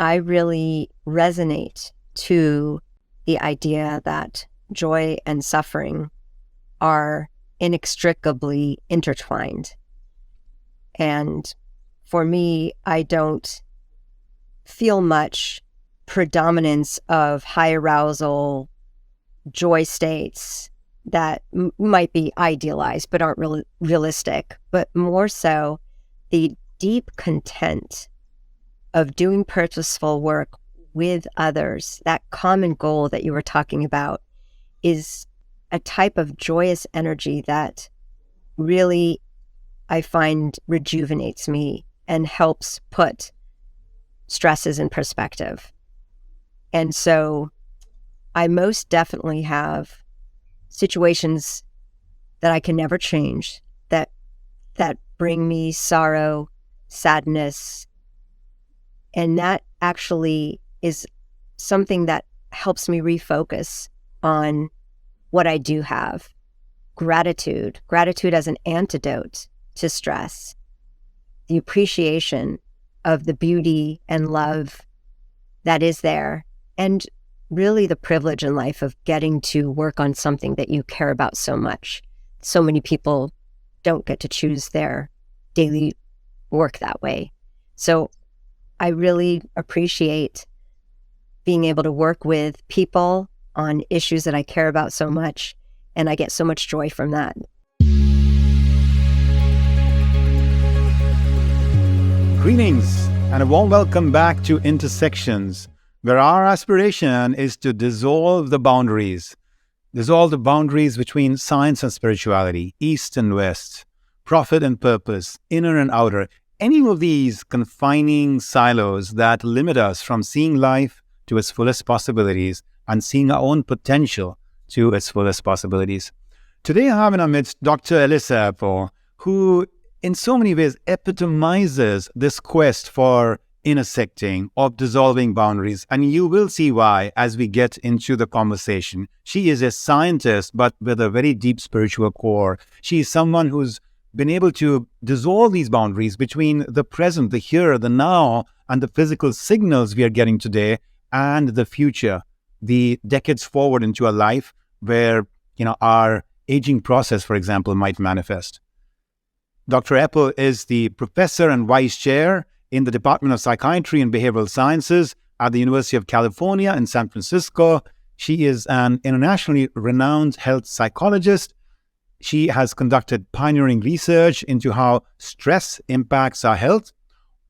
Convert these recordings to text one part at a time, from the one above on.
I really resonate to the idea that joy and suffering are inextricably intertwined. And for me, I don't feel much predominance of high arousal joy states that might be idealized but aren't really realistic, but more so the deep content of doing purposeful work with others. That common goal that you were talking about is a type of joyous energy that really, I find, rejuvenates me and helps put stresses in perspective. And so I most definitely have situations that I can never change, that bring me sorrow, sadness, and that actually is something that helps me refocus on what I do have. Gratitude as an antidote to stress, the appreciation of the beauty and love that is there, and really the privilege in life of getting to work on something that you care about so much. So many people don't get to choose their daily work that way. So I really appreciate being able to work with people on issues that I care about so much, and I get so much joy from that. Greetings and a warm welcome back to Intersections, where our aspiration is to dissolve the boundaries between science and spirituality, East and West, profit and purpose, inner and outer, any of these confining silos that limit us from seeing life to its fullest possibilities and seeing our own potential to its fullest possibilities. Today I have in our midst Dr. Elissa Epel, who in so many ways epitomizes this quest for intersecting, of dissolving boundaries. And you will see why as we get into the conversation. She is a scientist, but with a very deep spiritual core. She is someone who's been able to dissolve these boundaries between the present, the here, the now, and the physical signals we are getting today, and the future, the decades forward into a life where, our aging process, for example, might manifest. Dr. Epel is the professor and vice chair in the Department of Psychiatry and Behavioral Sciences at the University of California in San Francisco. She is an internationally renowned health psychologist. She has conducted pioneering research into how stress impacts our health,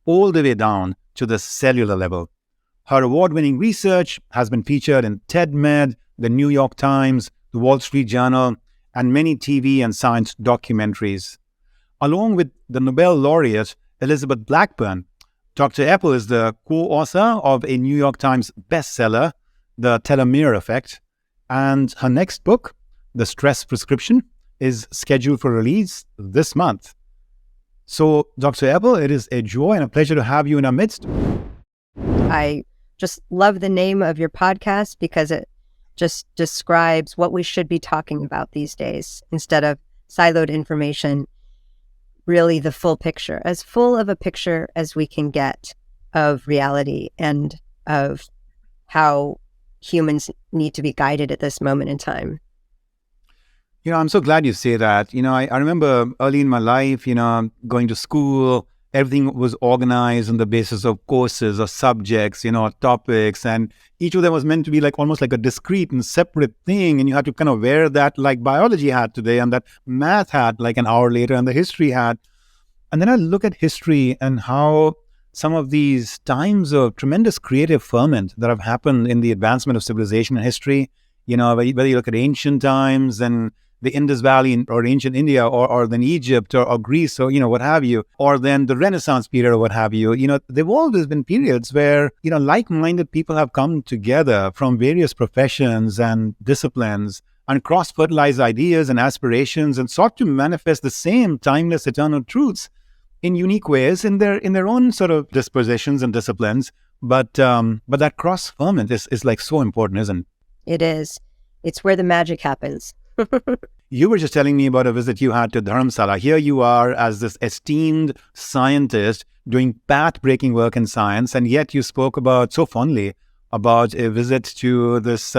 all the way down to the cellular level. Her award-winning research has been featured in TED-Med, the New York Times, the Wall Street Journal, and many TV and science documentaries. Along with the Nobel laureate Elizabeth Blackburn, Dr. Epel is the co-author of a New York Times bestseller, The Telomere Effect, and her next book, The Stress Prescription, is scheduled for release this month. So, Dr. Epel, it is a joy and a pleasure to have you in our midst. I just love the name of your podcast because it just describes what we should be talking about these days instead of siloed information. Really the full picture, as full of a picture as we can get of reality and of how humans need to be guided at this moment in time. I'm so glad you say that. I remember early in my life, going to school, everything was organized on the basis of courses or subjects, topics, and each of them was meant to be almost like a discrete and separate thing, and you had to kind of wear that like biology hat today and that math hat like an hour later and the history hat. And then I look at history and how some of these times of tremendous creative ferment that have happened in the advancement of civilization and history, whether you look at ancient times and the Indus Valley or ancient India or then Egypt or Greece or, what have you, or then the Renaissance period or what have you, they've always been periods where, like-minded people have come together from various professions and disciplines and cross-fertilized ideas and aspirations and sought to manifest the same timeless eternal truths in unique ways in their own sort of dispositions and disciplines. But that cross-ferment is so important, isn't it? It is. It's where the magic happens. You were just telling me about a visit you had to Dharamsala. Here you are as this esteemed scientist doing path-breaking work in science, and yet you spoke about so fondly about a visit to this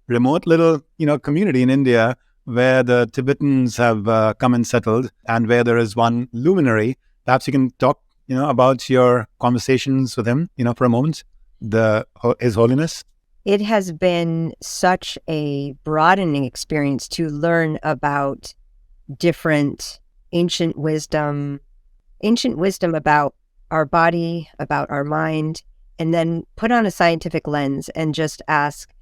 remote little, community in India where the Tibetans have come and settled, and where there is one luminary. Perhaps you can talk, about your conversations with him, for a moment, His Holiness. It has been such a broadening experience to learn about different ancient wisdom about our body, about our mind, and then put on a scientific lens and just ask,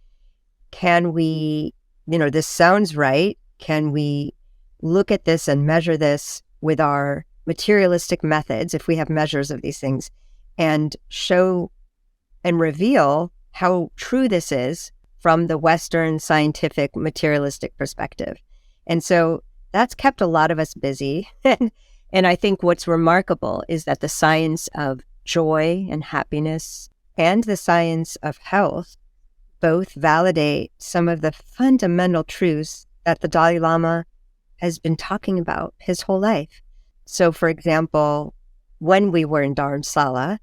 can we, this sounds right. Can we look at this and measure this with our materialistic methods, if we have measures of these things, and show and reveal how true this is from the Western scientific materialistic perspective? And so that's kept a lot of us busy. And I think what's remarkable is that the science of joy and happiness and the science of health both validate some of the fundamental truths that the Dalai Lama has been talking about his whole life. So, for example, when we were in Dharamsala,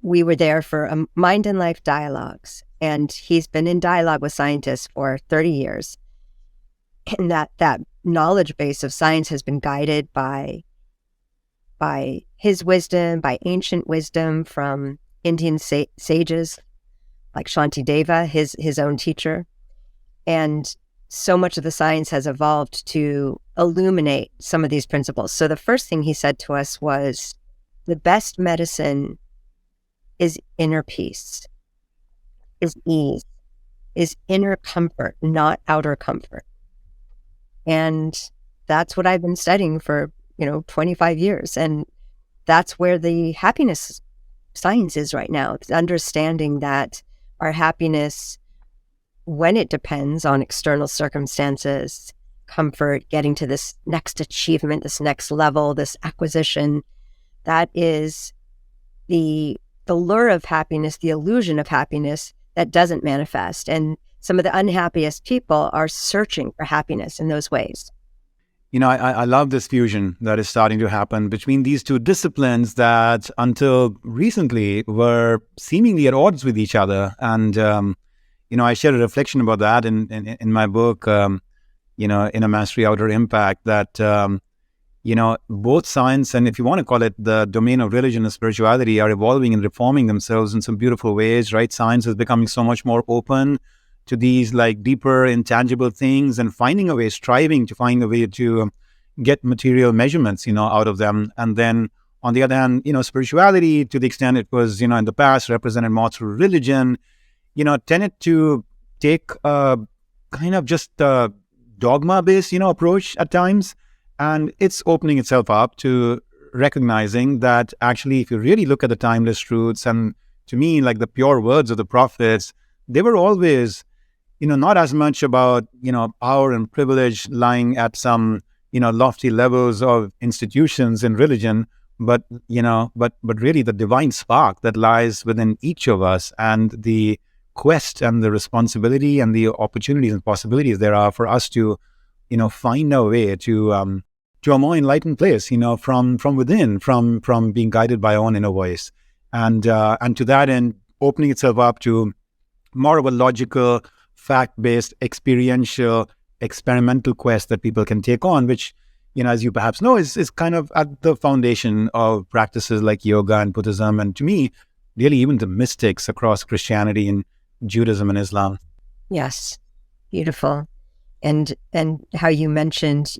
we were there for a Mind and Life dialogues, and he's been in dialogue with scientists for 30 years. And that knowledge base of science has been guided by his wisdom, by ancient wisdom from Indian sages like Shantideva, his own teacher. And so much of the science has evolved to illuminate some of these principles. So the first thing he said to us was, the best medicine is inner peace, is ease, is inner comfort, not outer comfort. And that's what I've been studying for, 25 years. And that's where the happiness science is right now. It's understanding that our happiness, when it depends on external circumstances, comfort, getting to this next achievement, this next level, this acquisition, that is the lure of happiness, the illusion of happiness that doesn't manifest. And some of the unhappiest people are searching for happiness in those ways. I love this fusion that is starting to happen between these two disciplines that until recently were seemingly at odds with each other. And, I shared a reflection about that in my book, Inner Mastery, Outer Impact, that, both science and, if you want to call it, the domain of religion and spirituality are evolving and reforming themselves in some beautiful ways, right? Science is becoming so much more open to these like deeper intangible things and striving to find a way to get material measurements, out of them. And then on the other hand, spirituality, to the extent it was, in the past represented more through religion, tended to take a kind of just a dogma-based, approach at times. And it's opening itself up to recognizing that actually, if you really look at the timeless truths, and to me, like the pure words of the prophets, they were always, not as much about, power and privilege lying at some, lofty levels of institutions in religion, but really the divine spark that lies within each of us, and the quest and the responsibility and the opportunities and possibilities there are for us to, find our way to a more enlightened place, from within, from being guided by our own inner voice, and to that end, opening itself up to more of a logical, fact-based, experiential, experimental quest that people can take on, which, as you perhaps know, is kind of at the foundation of practices like yoga and Buddhism, and to me, really even the mystics across Christianity and Judaism and Islam. Yes, beautiful. And how you mentioned,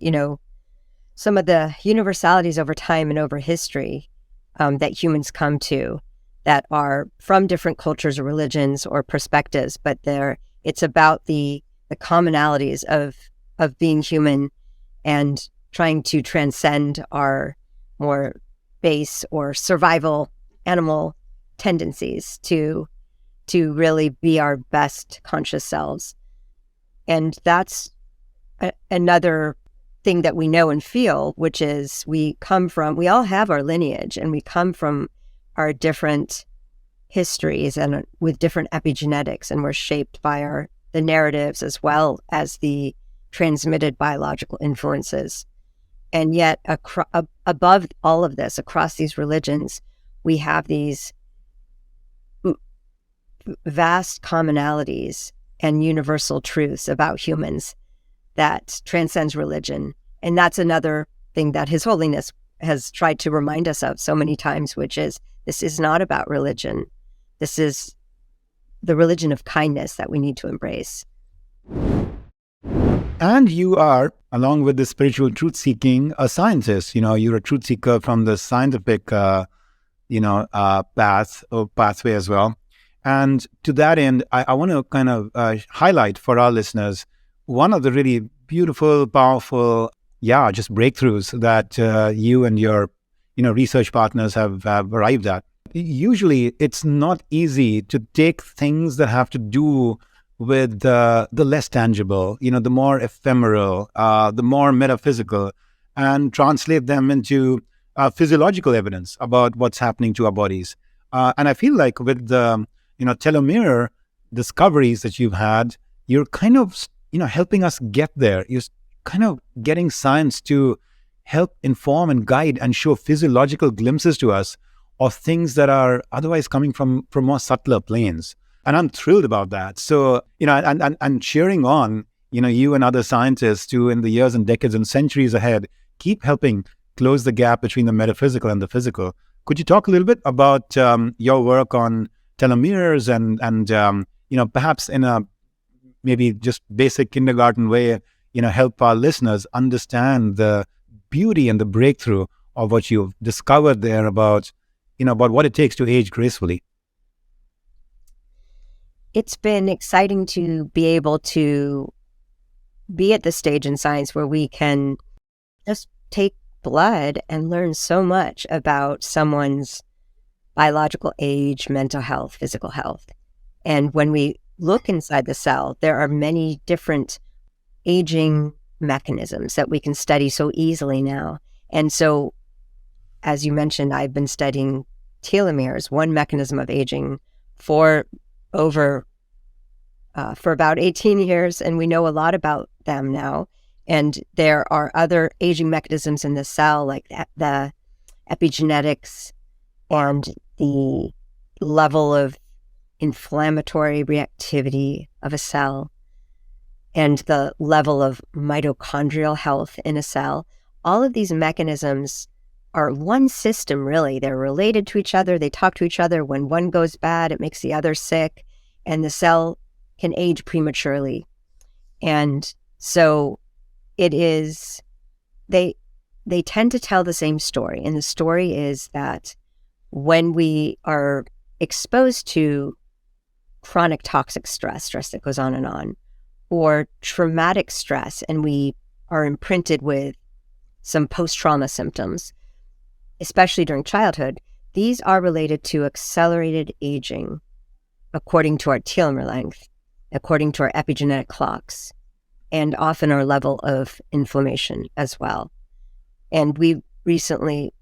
some of the universalities over time and over history that humans come to, that are from different cultures or religions or perspectives, but it's about the commonalities of being human and trying to transcend our more base or survival animal tendencies to really be our best conscious selves. And that's another thing that we know and feel, which is we all have our lineage, and we come from our different histories and with different epigenetics, and we're shaped by the narratives as well as the transmitted biological influences. And yet above all of this, across these religions, we have these vast commonalities and universal truths about humans that transcends religion. And that's another thing that His Holiness has tried to remind us of so many times, which is this is not about religion. This is the religion of kindness that we need to embrace. And you are, along with the spiritual truth-seeking, a scientist. You're a truth seeker from the scientific, pathway as well. And to that end, I want to kind of highlight for our listeners one of the really beautiful, powerful, just breakthroughs that you and your, research partners have arrived at. Usually, it's not easy to take things that have to do with the less tangible, the more ephemeral, the more metaphysical, and translate them into physiological evidence about what's happening to our bodies. And I feel like with the telomere discoveries that you've had, you're kind of helping us get there. You're kind of getting science to help inform and guide and show physiological glimpses to us of things that are otherwise coming from more subtler planes. And I'm thrilled about that. So, and cheering on, you and other scientists to, in the years and decades and centuries ahead, keep helping close the gap between the metaphysical and the physical. Could you talk a little bit about your work on telomeres and perhaps in a maybe just basic kindergarten way, help our listeners understand the beauty and the breakthrough of what you've discovered there about what it takes to age gracefully? It's been exciting to be able to be at the stage in science where we can just take blood and learn so much about someone's biological age, mental health, physical health. And when we look inside the cell, there are many different aging mechanisms that we can study so easily now. And so, as you mentioned, I've been studying telomeres, one mechanism of aging, for about 18 years, and we know a lot about them now. And there are other aging mechanisms in the cell, like the epigenetics and the level of inflammatory reactivity of a cell and the level of mitochondrial health in a cell. All of these mechanisms are one system, really. They're related to each other. They talk to each other. When one goes bad, it makes the other sick, and the cell can age prematurely. And so it is, they tend to tell the same story. And the story is that when we are exposed to chronic toxic stress that goes on, or traumatic stress, and we are imprinted with some post-trauma symptoms, especially during childhood, these are related to accelerated aging according to our telomere length, according to our epigenetic clocks, and often our level of inflammation as well. And we recently,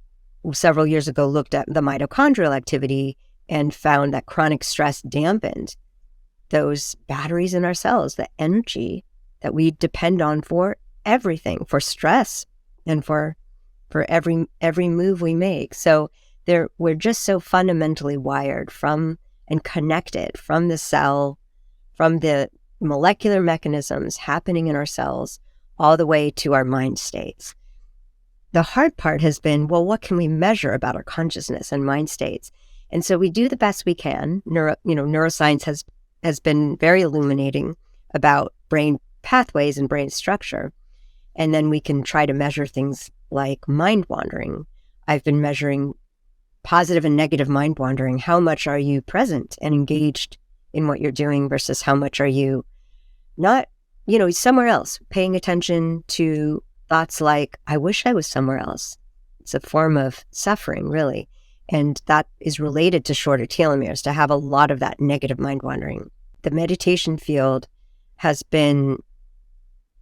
several years ago, looked at the mitochondrial activity and found that chronic stress dampened those batteries in our cells, the energy that we depend on for everything, for stress and for every move we make. So we're just so fundamentally wired from and connected from the cell, from the molecular mechanisms happening in our cells, all the way to our mind states. The hard part has been, well, what can we measure about our consciousness and mind states? And so we do the best we can. Neuroscience has been very illuminating about brain pathways and brain structure. And then we can try to measure things like mind wandering. I've been measuring positive and negative mind wandering. How much are you present and engaged in what you're doing versus how much are you not, somewhere else, paying attention to thoughts like, I wish I was somewhere else. It's a form of suffering, really. And that is related to shorter telomeres, to have a lot of that negative mind wandering. The meditation field has been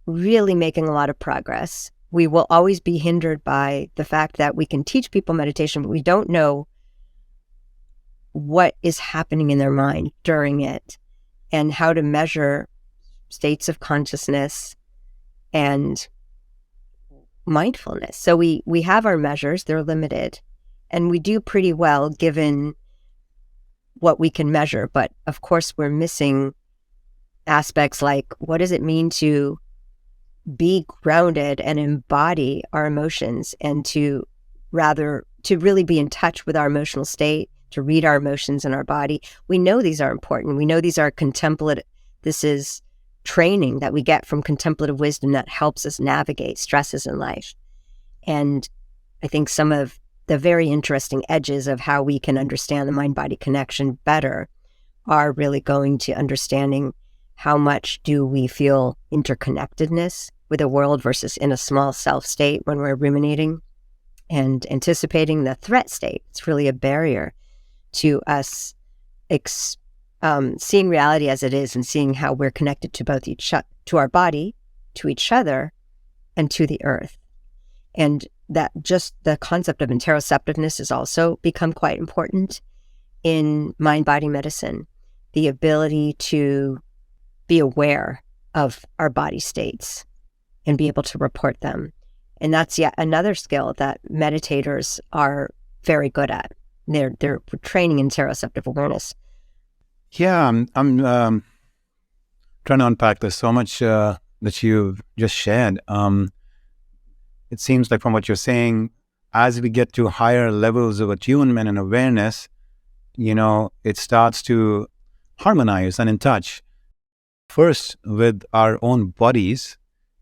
really making a lot of progress. We will always be hindered by the fact that we can teach people meditation, but we don't know what is happening in their mind during it and how to measure states of consciousness and mindfulness. So we have our measures, they're limited, And we do pretty well given what we can measure. But of course, we're missing aspects like, what does it mean to be grounded and embody our emotions, and to really be in touch with our emotional state, to read our emotions in our body? We know these are important. We know these are contemplative. This is training that we get from contemplative wisdom that helps us navigate stresses in life. And I think some of the very interesting edges of how we can understand the mind-body connection better are really going to understanding how much do we feel interconnectedness with the world versus in a small self state when we're ruminating, and anticipating the threat state. It's really a barrier to us seeing reality as it is, and seeing how we're connected to both to our body, to each other, and to the earth. And that just the concept of interoceptiveness has also become quite important in mind-body medicine. The ability to be aware of our body states and be able to report them. And that's yet another skill that meditators are very good at. They're training in interoceptive awareness. Yeah, I'm trying to unpack. There's so much that you've just shared. It seems like from what you're saying, as we get to higher levels of attunement and awareness, it starts to harmonize and in touch. First with our own bodies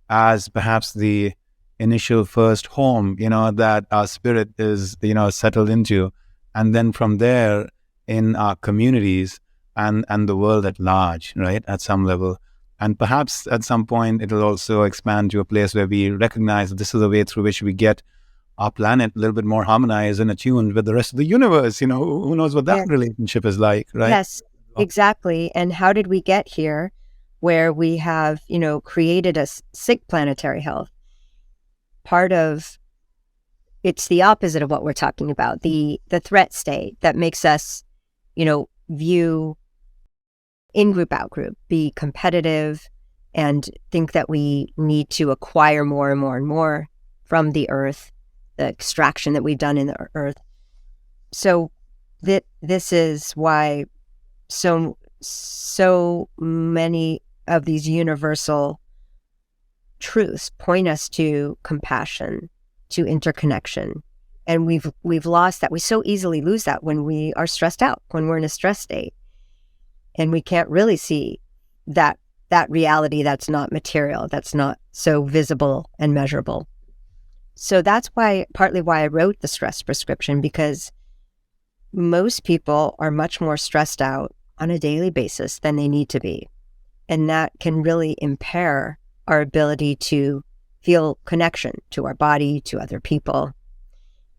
as perhaps the initial first home, that our spirit is, settled into. And then from there in our communities and the world at large, right, at some level. And perhaps at some point it'll also expand to a place where we recognize that this is the way through which we get our planet a little bit more harmonized and attuned with the rest of the universe. Who knows what that relationship is like, right? Yes, exactly. And how did we get here where we have, created a sick planetary health? Part of it's the opposite of what we're talking about, the threat state that makes us, view in-group, out-group, be competitive, and think that we need to acquire more and more and more from the earth, the extraction that we've done in the earth. So this is why so many of these universal truths point us to compassion, to interconnection. And we've lost that. We so easily lose that when we are stressed out, when we're in a stress state. And we can't really see that reality that's not material, that's not so visible and measurable. So that's partly why I wrote the stress prescription, because most people are much more stressed out on a daily basis than they need to be. And that can really impair our ability to feel connection to our body, to other people.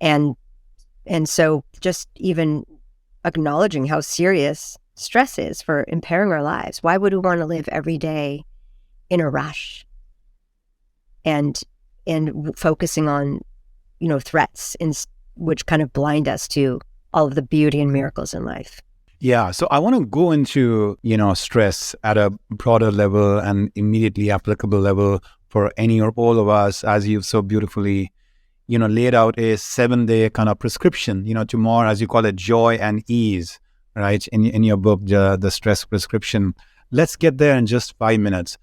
And so just even acknowledging how serious stress is for impairing our lives. Why would we want to live every day in a rush and focusing on, threats which kind of blind us to all of the beauty and miracles in life? Yeah. So I want to go into, stress at a broader level and immediately applicable level for any or all of us, as you've so beautifully, laid out a 7-day kind of prescription, to more, as you call it, joy and ease, right? In your book, the stress prescription. Let's get there in just 5 minutes.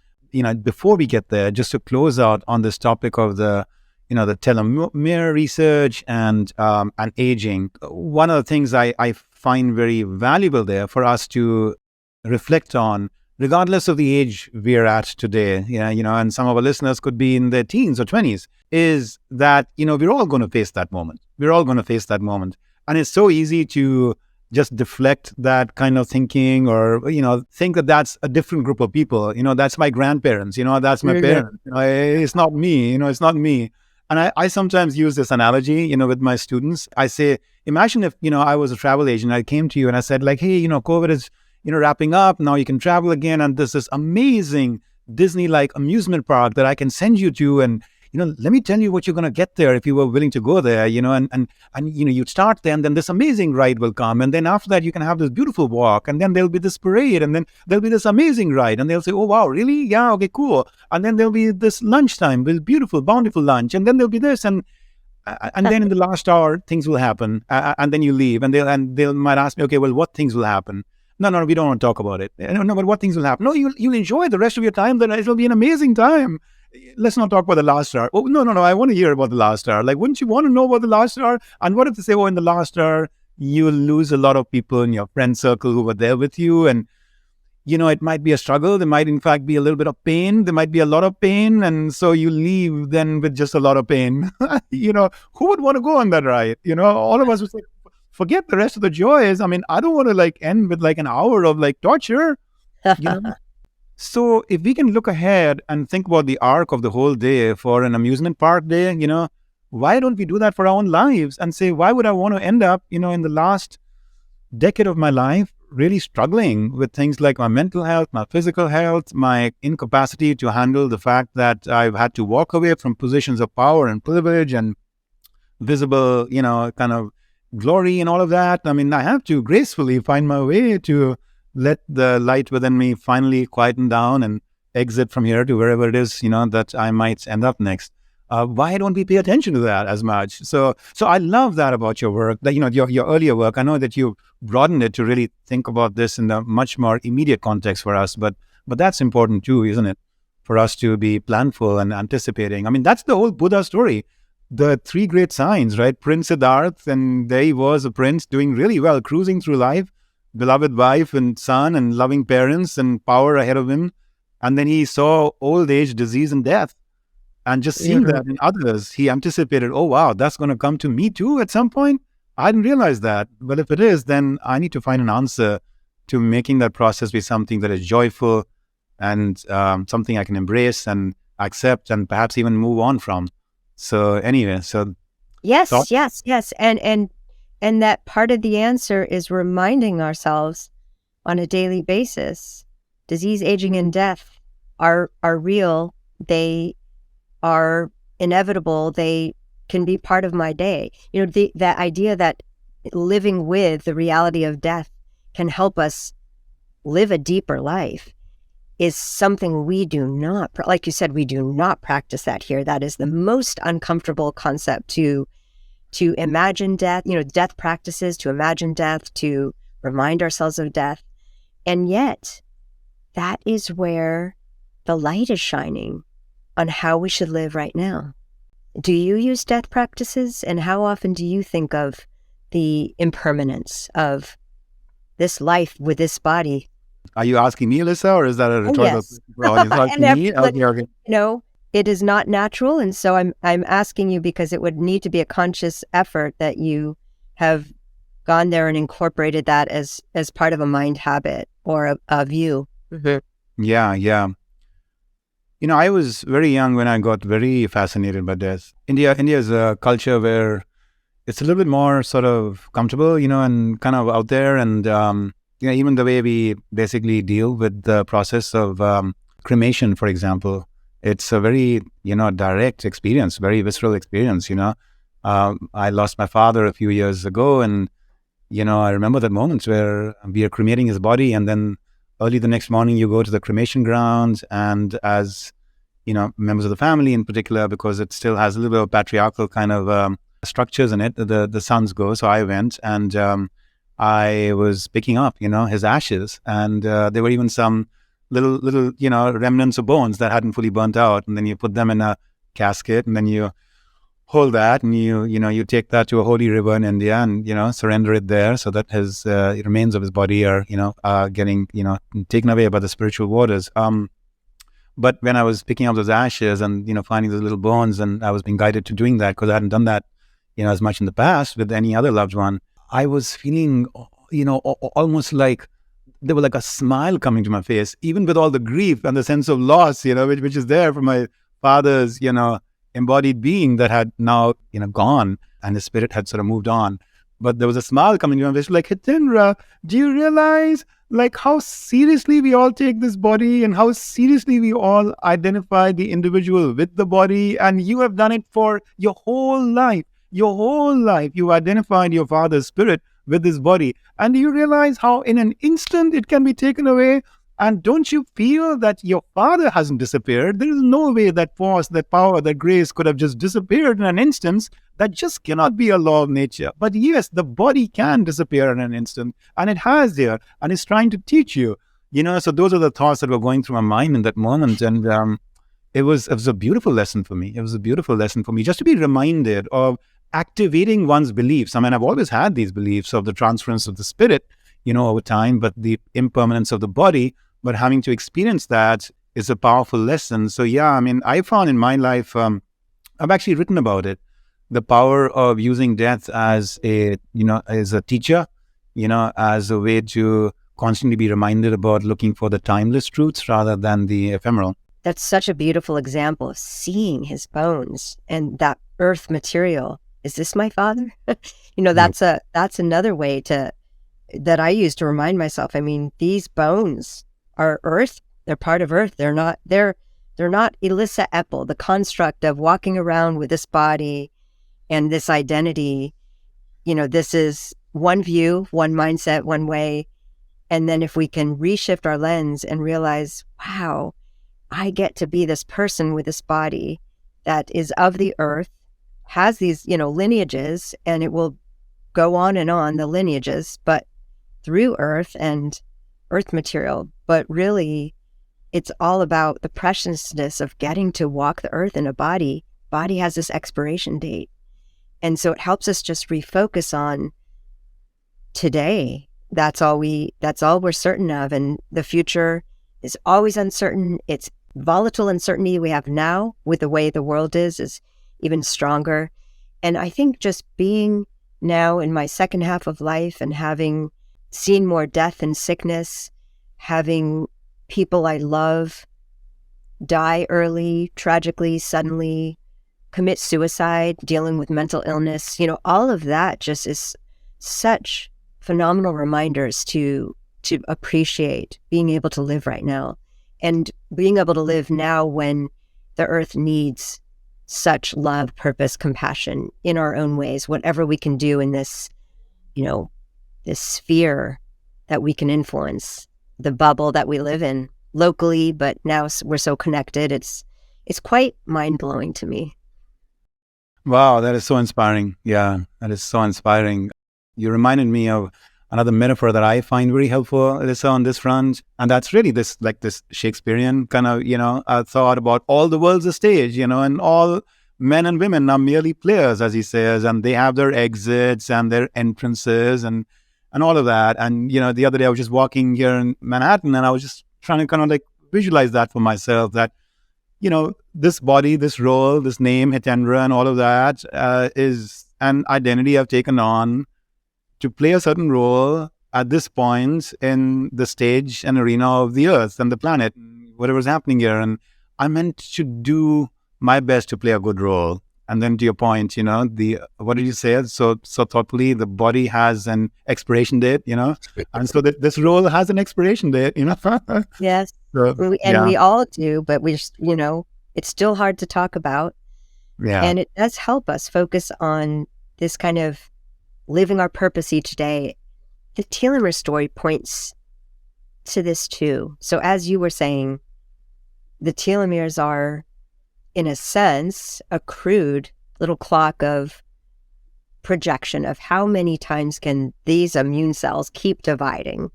Before we get there, just to close out on this topic of the telomere research and aging. One of the things I find very valuable there for us to reflect on, regardless of the age we're at today, and some of our listeners could be in their teens or 20s, is that, we're all going to face that moment. We're all going to face that moment. And it's so easy to just deflect that kind of thinking, or, think that that's a different group of people. That's my grandparents, that's my parents. It's not me, it's not me. And I sometimes use this analogy, with my students. I say, imagine if, I was a travel agent. I came to you and I said, like, hey, COVID is, wrapping up. Now you can travel again. And there's this amazing Disney-like amusement park that I can send you to. And, let me tell you what you're going to get there if you were willing to go there, and you'd start there, and then this amazing ride will come. And then after that, you can have this beautiful walk. And then there'll be this parade. And then there'll be this amazing ride. And they'll say, oh, wow, really? Yeah, okay, cool. And then there'll be this lunchtime, this beautiful, bountiful lunch. And then there'll be this. And And then in the last hour, things will happen, and then you leave, and they'll might ask me, okay, well, what things will happen? No, we don't want to talk about it. No, but what things will happen? No, you'll enjoy the rest of your time. Then it'll be an amazing time. Let's not talk about the last hour. Oh, no, I want to hear about the last hour. Like, wouldn't you want to know about the last hour? And what if they say, oh, in the last hour, you'll lose a lot of people in your friend circle who were there with you, and it might be a struggle. There might, in fact, be a little bit of pain. There might be a lot of pain. And so you leave then with just a lot of pain. Who would want to go on that ride? All of us would say, forget the rest of the joys. I mean, I don't want to end with an hour of torture. So if we can look ahead and think about the arc of the whole day for an amusement park day, why don't we do that for our own lives and say, why would I want to end up, in the last decade of my life, really struggling with things like my mental health, my physical health, my incapacity to handle the fact that I've had to walk away from positions of power and privilege and visible, kind of glory and all of that. I mean, I have to gracefully find my way to let the light within me finally quieten down and exit from here to wherever it is, that I might end up next. Why don't we pay attention to that as much? So I love that about your work, that, your earlier work. I know that you broadened it to really think about this in a much more immediate context for us, but that's important too, isn't it? For us to be planful and anticipating. I mean, that's the whole Buddha story. The three great signs, right? Prince Siddhartha, and there he was, a prince doing really well, cruising through life, beloved wife and son and loving parents and power ahead of him. And then he saw old age, disease, and death. And just seeing that in others, he anticipated, oh, wow, that's going to come to me too at some point. I didn't realize that. But if it is, then I need to find an answer to making that process be something that is joyful and something I can embrace and accept and perhaps even move on from. So anyway, yes. And that part of the answer is reminding ourselves on a daily basis, disease, aging, and death are real. They are inevitable. They can be part of my day. That idea that living with the reality of death can help us live a deeper life is something we do not, like you said, we do not practice that here. That is the most uncomfortable concept to imagine death, death practices, to imagine death, to remind ourselves of death. And yet, that is where the light is shining on how we should live right now. Do you use death practices? And how often do you think of the impermanence of this life with this body? Are you asking me, Elissa, or is that a rhetorical audience? Okay. No, it is not natural. And so I'm asking you because it would need to be a conscious effort that you have gone there and incorporated that as part of a mind habit or a view. Mm-hmm. Yeah. I was very young when I got very fascinated by death. India is a culture where it's a little bit more sort of comfortable, and kind of out there. And, even the way we basically deal with the process of cremation, for example, it's a very, direct experience, very visceral experience, I lost my father a few years ago, and, I remember that moment where we are cremating his body, and then early the next morning you go to the cremation grounds, and as, members of the family in particular, because it still has a little bit of patriarchal kind of structures in it, the sons go. So I went, and I was picking up, his ashes, and there were even some little, remnants of bones that hadn't fully burnt out. And then you put them in a casket, and then you hold that, and you take that to a holy river in India, and surrender it there, so that his remains of his body are getting taken away by the spiritual waters. But when I was picking up those ashes and finding those little bones, and I was being guided to doing that because I hadn't done that as much in the past with any other loved one, I was feeling almost like there was like a smile coming to my face, even with all the grief and the sense of loss which is there from my father's embodied being that had now gone, and his spirit had sort of moved on. But there was a smile coming to my face, like, Hitendra, do you realize how seriously we all take this body, and how seriously we all identify the individual with the body? And you have done it for your whole life. You identified your father's spirit with this body. And do you realize how in an instant it can be taken away? And don't you feel that your father hasn't disappeared? There is no way that force, that power, that grace could have just disappeared in an instance. That just cannot be a law of nature. But yes, the body can disappear in an instant, and it has there, and it's trying to teach you. So those are the thoughts that were going through my mind in that moment, and it was a beautiful lesson for me. It was a beautiful lesson for me just to be reminded of activating one's beliefs. I mean, I've always had these beliefs of the transference of the spirit, over time, but the impermanence of the body. But having to experience that is a powerful lesson. So yeah, I mean, I found in my life, I've actually written about it, the power of using death as as a teacher, as a way to constantly be reminded about looking for the timeless truths rather than the ephemeral. That's such a beautiful example of seeing his bones and that earth material. Is this my father? That's another way that I use to remind myself. I mean, these bones are earth. They're part of earth. They're not Elissa Epel, the construct of walking around with this body and this identity. This is one view, one mindset, one way. And then if we can reshift our lens and realize, wow, I get to be this person with this body that is of the earth, has these, lineages, and it will go on, the lineages, but through earth and earth material. But really, it's all about the preciousness of getting to walk the earth in a body. Body has this expiration date. And so it helps us just refocus on today. That's all we're certain of. And the future is always uncertain. It's volatile uncertainty we have now with the way the world is even stronger. And I think just being now in my second half of life and having seen more death and sickness, having people I love die early, tragically, suddenly, commit suicide, dealing with mental illness, all of that just is such phenomenal reminders to appreciate being able to live right now and being able to live now when the earth needs such love, purpose, compassion in our own ways, whatever we can do in this, this sphere that we can influence, the bubble that we live in locally, but now we're so connected. It's quite mind-blowing to me. Wow, that is so inspiring. Yeah, that is so inspiring. You reminded me of another metaphor that I find very helpful, Elissa, on this front. And that's really this Shakespearean kind of, thought about all the world's a stage, and all men and women are merely players, as he says, and they have their exits and their entrances and all of that. And, the other day I was just walking here in Manhattan and I was just trying to kind of visualize that for myself, that, this body, this role, this name, Hitendra, and all of that is an identity I've taken on to play a certain role at this point in the stage and arena of the earth and the planet, whatever's happening here. And I meant to do my best to play a good role. And then to your point, what did you say? So thoughtfully, the body has an expiration date, and so that this role has an expiration date, Yes. So, we all do, but we just, it's still hard to talk about. Yeah. And it does help us focus on this kind of living our purpose each day. The telomere story points to this too. So as you were saying, the telomeres are, in a sense, a crude little clock of projection of how many times can these immune cells keep dividing.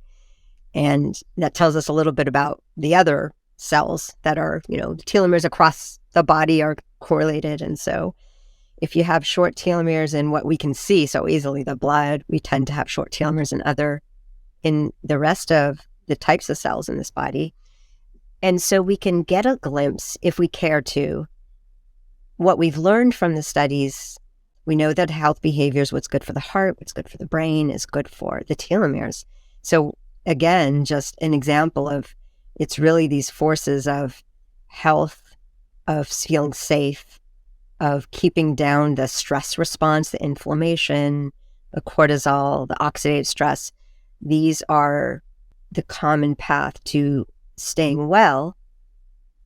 And that tells us a little bit about the other cells that are, the telomeres across the body are correlated. And so if you have short telomeres in what we can see so easily, the blood, we tend to have short telomeres in the rest of the types of cells in this body. And so we can get a glimpse, if we care to, what we've learned from the studies. We know that health behavior is what's good for the heart, what's good for the brain, is good for the telomeres. So again, just an example of, it's really these forces of health, of feeling safe, of keeping down the stress response, the inflammation, the cortisol, the oxidative stress. These are the common path to staying well.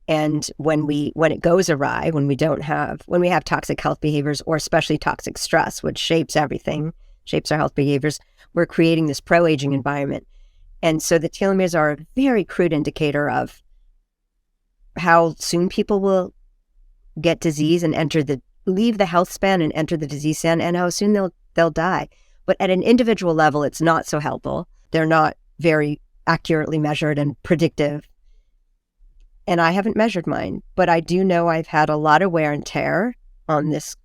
And when it goes awry, when we have toxic health behaviors, or especially toxic stress, which shapes everything, shapes our health behaviors, we're creating this pro-aging environment. And so the telomeres are a very crude indicator of how soon people will get disease and enter the leave the health span and enter the disease span, and how soon they'll die. But at an individual level, it's not so helpful. They're not very accurately measured and predictive. And I haven't measured mine, but I do know I've had a lot of wear and tear on this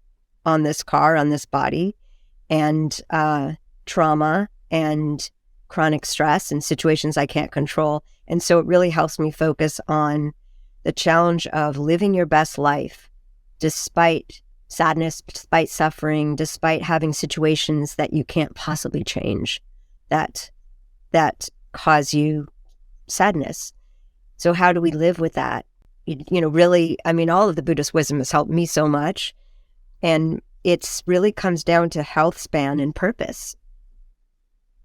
car, on this body, and trauma and chronic stress and situations I can't control. And so it really helps me focus on the challenge of living your best life despite sadness, despite suffering, despite having situations that you can't possibly change that cause you sadness. So how do we live with that? Really, I mean, all of the Buddhist wisdom has helped me so much. And it's really comes down to health span and purpose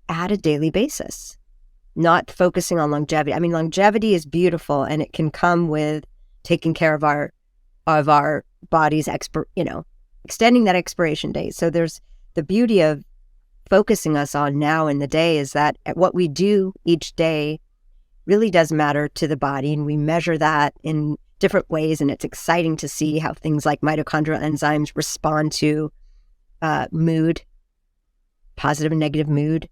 at a daily basis, not focusing on longevity. I mean, longevity is beautiful, and it can come with taking care of our body's extending that expiration date. So there's the beauty of focusing us on now in the day is that what we do each day really does matter to the body, and we measure that in different ways. And it's exciting to see how things like mitochondrial enzymes respond to mood, positive and negative mood,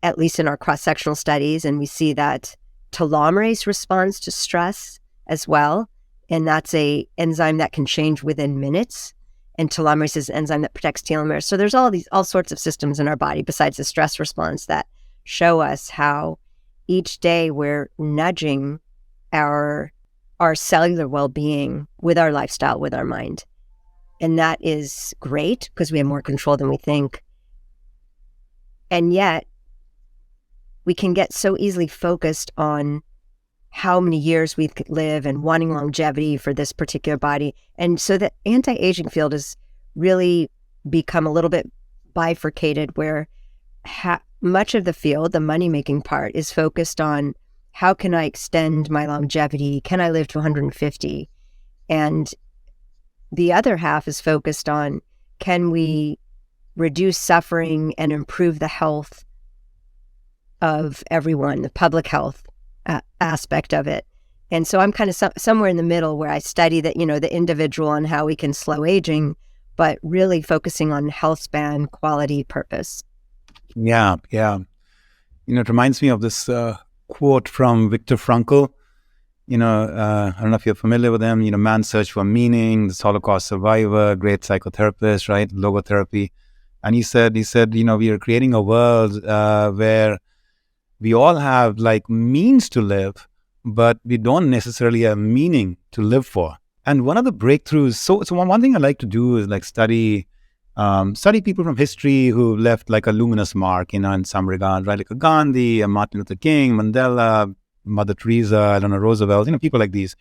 at least in our cross-sectional studies. And we see that telomerase responds to stress as well. And that's a enzyme that can change within minutes. And telomerase is an enzyme that protects telomeres. So there's all sorts of systems in our body besides the stress response that show us how each day we're nudging our cellular well-being with our lifestyle, with our mind. And that is great because we have more control than we think. And yet we can get so easily focused on how many years we could live and wanting longevity for this particular body. And so the anti-aging field has really become a little bit bifurcated, where much of the field, the money-making part, is focused on how can I extend my longevity? Can I live to 150? And the other half is focused on, can we reduce suffering and improve the health of everyone, the public health aspect of it. And so I'm kind of somewhere in the middle, where I study that, the individual and how we can slow aging, but really focusing on health span, quality, purpose. Yeah. It reminds me of this quote from Viktor Frankl. I don't know if you're familiar with him. Man's search for meaning, this Holocaust survivor, great psychotherapist, right? Logotherapy. And he said, we are creating a world where we all have means to live, but we don't necessarily have meaning to live for. And one of the breakthroughs, so one thing I like to do is study people from history who left a luminous mark, in some regard, right? Like a Gandhi, a Martin Luther King, Mandela, Mother Teresa, Roosevelt, people like these.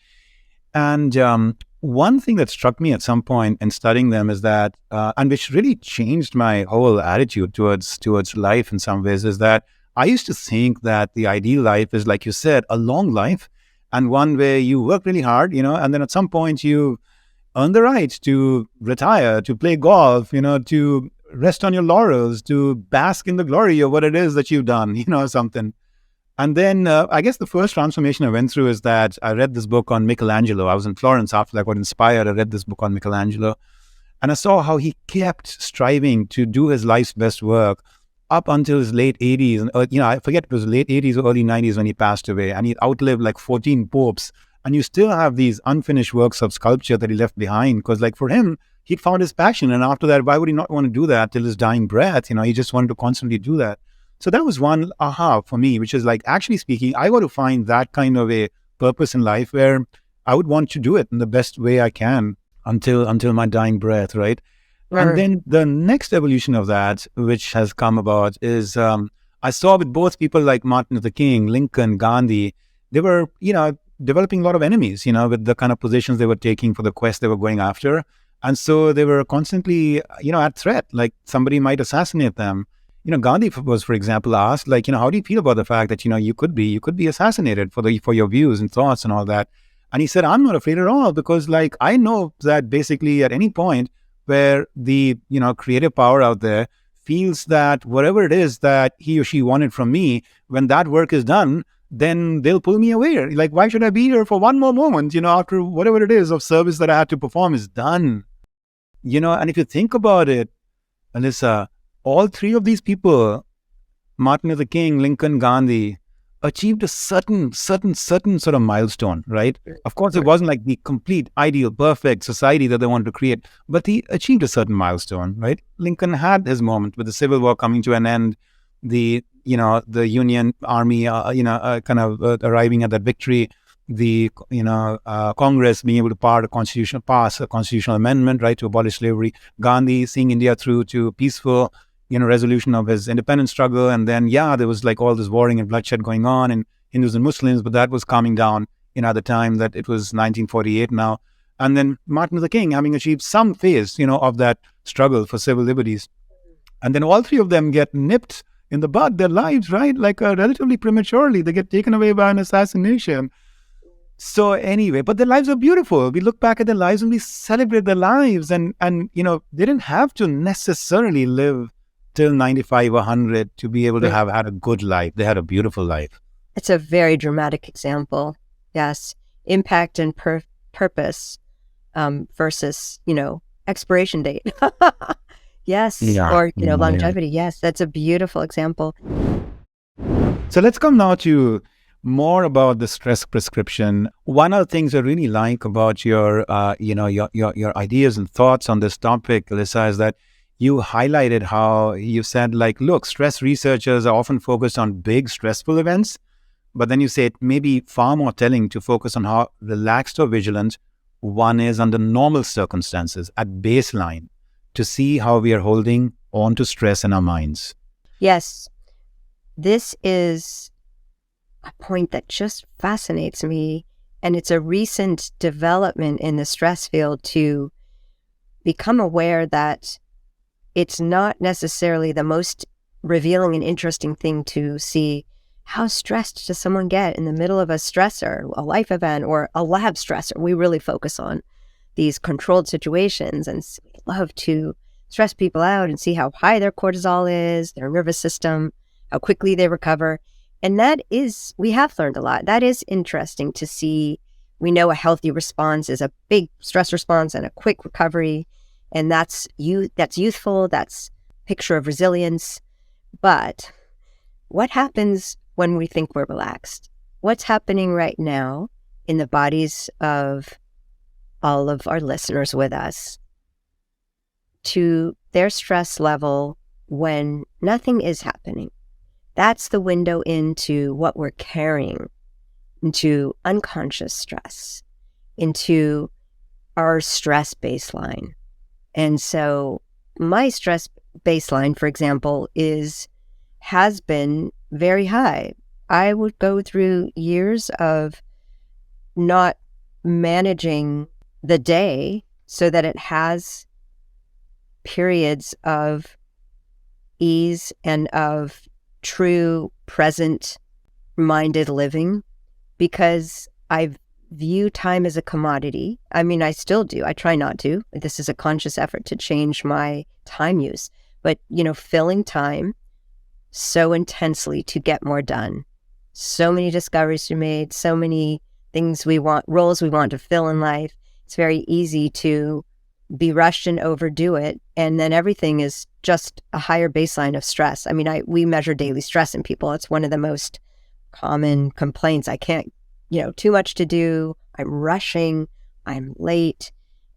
And one thing that struck me at some point in studying them is that, and which really changed my whole attitude towards life in some ways, is that I used to think that the ideal life is, like you said, a long life, and one where you work really hard, and then at some point you earn the right to retire, to play golf, to rest on your laurels, to bask in the glory of what it is that you've done, something. And then I guess the first transformation I went through is that I read this book on Michelangelo. I was in Florence after I got inspired. I read this book on Michelangelo, and I saw how he kept striving to do his life's best work up until his late 80s. And, I forget, it was late 80s or early 90s when he passed away, and he outlived 14 popes. And you still have these unfinished works of sculpture that he left behind, because for him, he'd found his passion. And after that, why would he not want to do that till his dying breath? He just wanted to constantly do that. So that was one aha for me, which is actually speaking, I got to find that kind of a purpose in life where I would want to do it in the best way I can until my dying breath, right? And then the next evolution of that, which has come about, is I saw with both people like Martin Luther King, Lincoln, Gandhi, they were, developing a lot of enemies, with the kind of positions they were taking for the quest they were going after. And so they were constantly, at threat, somebody might assassinate them. Gandhi was, for example, asked, how do you feel about the fact that, you could be assassinated for your views and thoughts and all that? And he said, I'm not afraid at all, because I know that basically at any point where the, creative power out there feels that whatever it is that he or she wanted from me, when that work is done, then they'll pull me away. Why should I be here for one more moment, after whatever it is of service that I had to perform is done? And if you think about it, Elissa, all three of these people, Martin Luther King, Lincoln, Gandhi, achieved a certain sort of milestone, right? Of course, it wasn't like the complete, ideal, perfect society that they wanted to create, but he achieved a certain milestone, right? Lincoln had his moment with the Civil War coming to an end, the Union Army, arriving at that victory, the Congress being able to pass a constitutional amendment, right, to abolish slavery. Gandhi seeing India through to peaceful resolution of his independence struggle. And then, there was like all this warring and bloodshed going on in Hindus and Muslims, but that was calming down, at the time that it was 1948 now. And then Martin Luther King having achieved some phase, of that struggle for civil liberties. And then all three of them get nipped in the bud, their lives, right? Like relatively prematurely, they get taken away by an assassination. So anyway, but their lives are beautiful. We look back at their lives and we celebrate their lives. And they didn't have to necessarily live till 95 or 100 to be able to have had a good life. They had a beautiful life. It's a very dramatic example. Yes. Impact and purpose versus, expiration date. Yes. Yeah. Or, longevity. Yeah. Yes. That's a beautiful example. So let's come now to more about the stress prescription. One of the things I really like about your ideas and thoughts on this topic, Elissa, is that you highlighted how you said, like, look, stress researchers are often focused on big stressful events, but then you say it may be far more telling to focus on how relaxed or vigilant one is under normal circumstances at baseline to see how we are holding on to stress in our minds. Yes. This is a point that just fascinates me, and it's a recent development in the stress field to become aware that it's not necessarily the most revealing and interesting thing to see how stressed does someone get in the middle of a stressor, a life event, or a lab stressor. We really focus on these controlled situations and love to stress people out and see how high their cortisol is, their nervous system, how quickly they recover. And we have learned a lot. That is interesting to see. We know a healthy response is a big stress response and a quick recovery. And that's youthful, that's a picture of resilience. But what happens when we think we're relaxed? What's happening right now in the bodies of all of our listeners with us to their stress level when nothing is happening? That's the window into what we're carrying, into unconscious stress, into our stress baseline. And so my stress baseline, for example, has been very high. I would go through years of not managing the day so that it has periods of ease and of true present-minded living, because I view time as a commodity. I mean, I still do. I try not to. This is a conscious effort to change my time use. But, filling time so intensely to get more done. So many discoveries are made, so many roles we want to fill in life. It's very easy to be rushed and overdo it. And then everything is just a higher baseline of stress. I mean, we measure daily stress in people. It's one of the most common complaints. I can't, too much to do. I'm rushing. I'm late.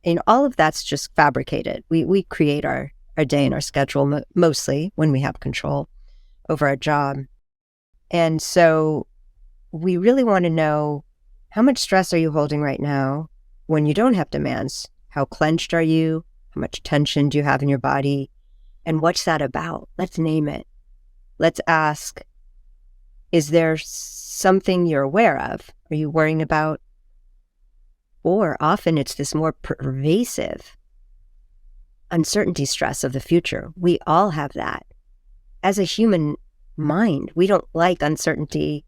And all of that's just fabricated. We create our day and our schedule mostly when we have control over our job. And so we really want to know, how much stress are you holding right now when you don't have demands? How clenched are you? How much tension do you have in your body? And what's that about? Let's name it. Let's ask, is there something you're aware of? Are you worrying about? Or often it's this more pervasive uncertainty stress of the future. We all have that. As a human mind, we don't like uncertainty.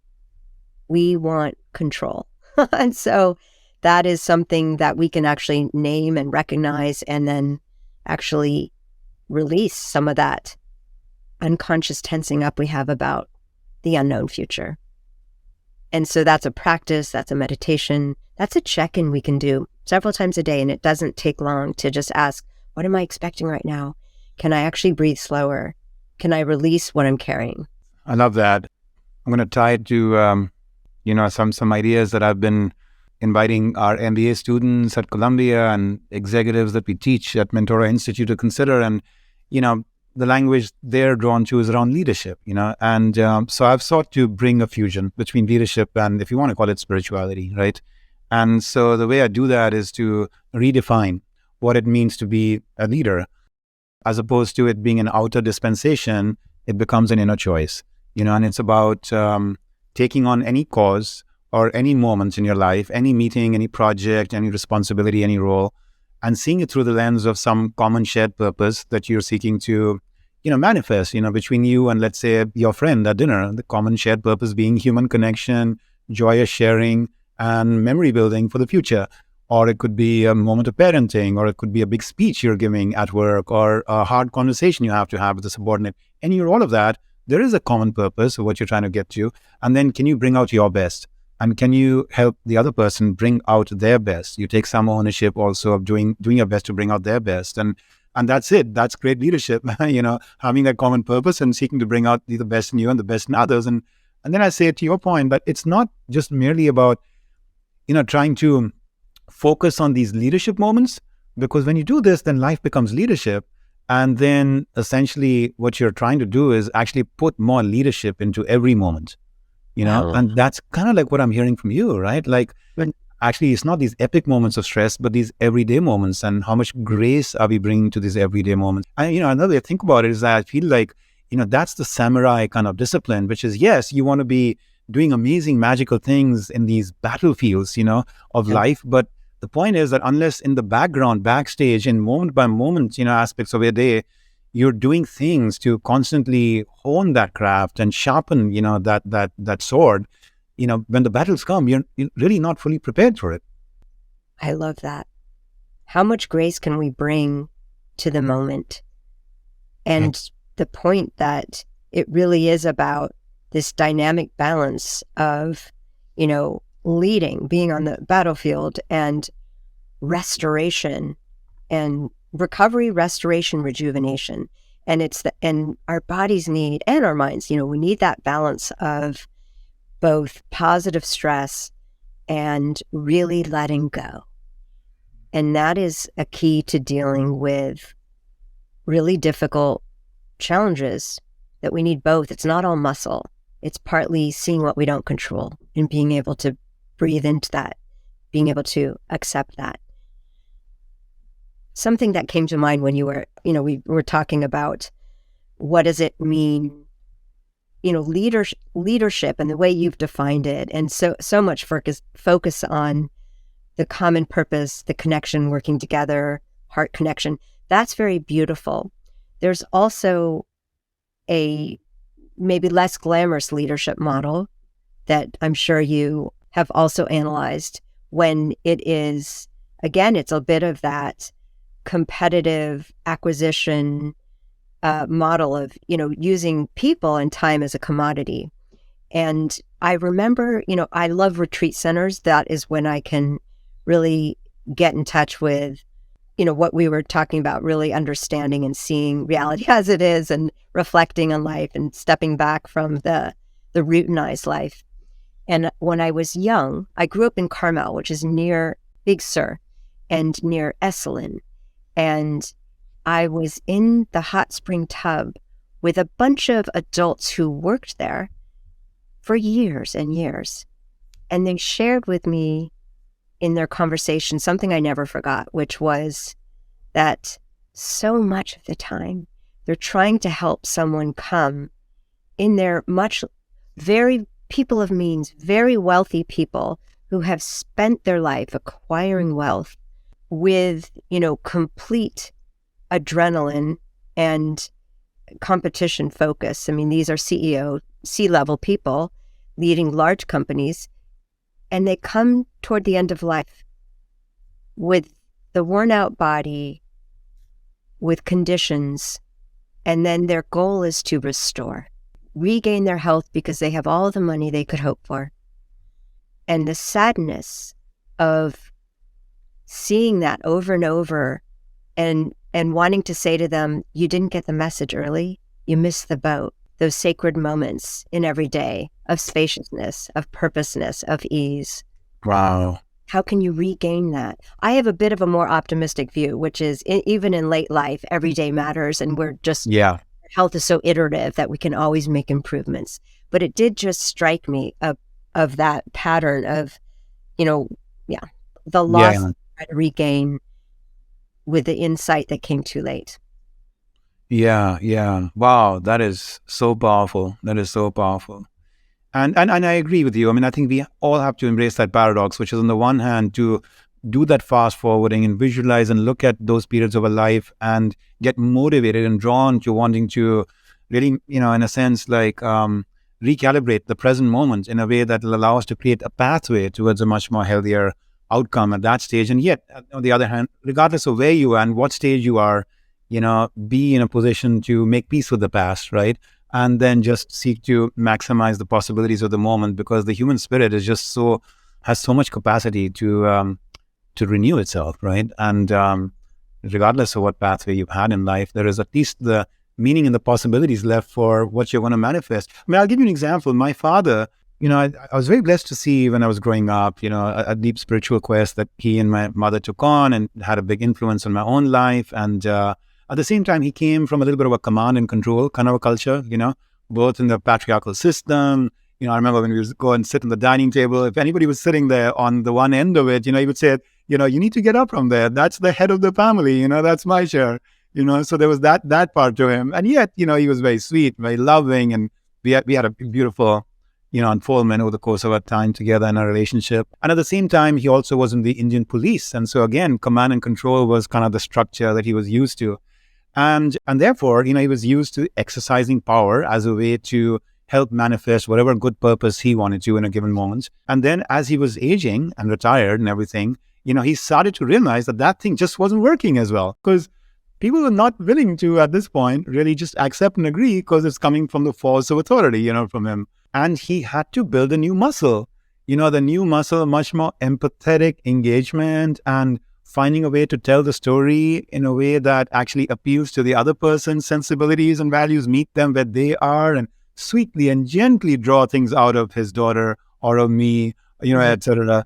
We want control. And so that is something that we can actually name and recognize, and then actually release some of that unconscious tensing up we have about the unknown future. And so that's a practice, that's a meditation, that's a check-in we can do several times a day. And it doesn't take long to just ask, What am I expecting right now? Can I actually breathe slower? Can I release what I'm carrying? I love that. I'm going to tie it to, some ideas that I've been inviting our MBA students at Columbia and executives that we teach at Mentora Institute to consider. And, the language they're drawn to is around leadership, and so I've sought to bring a fusion between leadership and, if you want to call it, spirituality, right? And so the way I do that is to redefine what it means to be a leader. As opposed to it being an outer dispensation, it becomes an inner choice, and it's about taking on any cause or any moment in your life, any meeting, any project, any responsibility, any role, and seeing it through the lens of some common shared purpose that you're seeking to, manifest, between you and, let's say, your friend at dinner, the common shared purpose being human connection, joyous sharing, and memory building for the future. Or it could be a moment of parenting, or it could be a big speech you're giving at work, or a hard conversation you have to have with a subordinate. And you're all of that, there is a common purpose of what you're trying to get to. And then can you bring out your best? And can you help the other person bring out their best? You take some ownership also of doing your best to bring out their best. And that's it. That's great leadership, having that common purpose and seeking to bring out the best in you and the best in others. And then I say, to your point, that it's not just merely about, trying to focus on these leadership moments, because when you do this, then life becomes leadership. And then essentially what you're trying to do is actually put more leadership into every moment, Wow. and that's kind of like what I'm hearing from you, right? Like, when actually it's not these epic moments of stress, but these everyday moments, and how much grace are we bringing to these everyday moments? And, another way to think about it is that I feel like, that's the samurai kind of discipline, which is, yes, you want to be doing amazing, magical things in these battlefields, of life. But the point is that unless in the background, backstage, in moment by moment, aspects of your day, you're doing things to constantly hone that craft and sharpen, that sword, when the battles come, you're really not fully prepared for it. I love that. How much grace can we bring to the moment? And the point that it really is about this dynamic balance of, leading, being on the battlefield, and restoration and recovery, restoration, rejuvenation. And and our bodies need, and our minds, we need that balance of both positive stress and really letting go. And that is a key to dealing with really difficult challenges, that we need both. It's not all muscle. It's partly seeing what we don't control and being able to breathe into that, being able to accept that. Something that came to mind when you were, we were talking about what does it mean, leadership and the way you've defined it. And so much focus on the common purpose, the connection, working together, heart connection. That's very beautiful. There's also a maybe less glamorous leadership model that I'm sure you have also analyzed, when it is, again, it's a bit of that competitive acquisition model of, using people and time as a commodity. And I remember, I love retreat centers. That is when I can really get in touch with, what we were talking about, really understanding and seeing reality as it is, and reflecting on life and stepping back from the routinized life. And when I was young, I grew up in Carmel, which is near Big Sur and near Esalen. And I was in the hot spring tub with a bunch of adults who worked there for years and years. And they shared with me in their conversation something I never forgot, which was that so much of the time they're trying to help someone come in their very people of means, very wealthy people who have spent their life acquiring wealth with, complete adrenaline and competition focus. I mean, these are C-level people leading large companies, and they come toward the end of life with the worn out body, with conditions, and then their goal is to regain their health, because they have all the money they could hope for. And the sadness of seeing that over and over, and and wanting to say to them, you didn't get the message early. You missed the boat. Those sacred moments in every day of spaciousness, of purposeness, of ease. Wow. How can you regain that? I have a bit of a more optimistic view, which is even in late life, every day matters, and we're just, health is so iterative that we can always make improvements. But it did just strike me of that pattern of, the loss to regain with the insight that came too late. Yeah. Wow, that is so powerful. That is so powerful. And I agree with you. I mean, I think we all have to embrace that paradox, which is on the one hand to do that fast forwarding and visualize and look at those periods of a life and get motivated and drawn to wanting to really, in a sense, like recalibrate the present moment in a way that will allow us to create a pathway towards a much more healthier outcome at that stage. And yet, on the other hand, regardless of where you are and what stage you are, be in a position to make peace with the past, right? And then just seek to maximize the possibilities of the moment, because the human spirit is just has so much capacity to renew itself, right? And regardless of what pathway you've had in life, there is at least the meaning and the possibilities left for what you're going to manifest. I mean, I'll give you an example. My father, I was very blessed to see when I was growing up, a deep spiritual quest that he and my mother took on and had a big influence on my own life. And at the same time, he came from a little bit of a command and control kind of a culture, both in the patriarchal system. I remember when we would go and sit on the dining table, if anybody was sitting there on the one end of it, he would say, you need to get up from there. That's the head of the family, that's my share, so there was that part to him. And yet, he was very sweet, very loving. And we had a beautiful, unfoldment over the course of our time together in our relationship. And at the same time, he also was in the Indian police. And so again, command and control was kind of the structure that he was used to. And therefore, he was used to exercising power as a way to help manifest whatever good purpose he wanted to in a given moment. And then as he was aging and retired and everything, he started to realize that thing just wasn't working as well, because people were not willing to, at this point, really just accept and agree, because it's coming from the force of authority, from him. And he had to build a new muscle, the new muscle, much more empathetic engagement and finding a way to tell the story in a way that actually appeals to the other person's sensibilities and values, meet them where they are, and sweetly and gently draw things out of his daughter or of me, etc.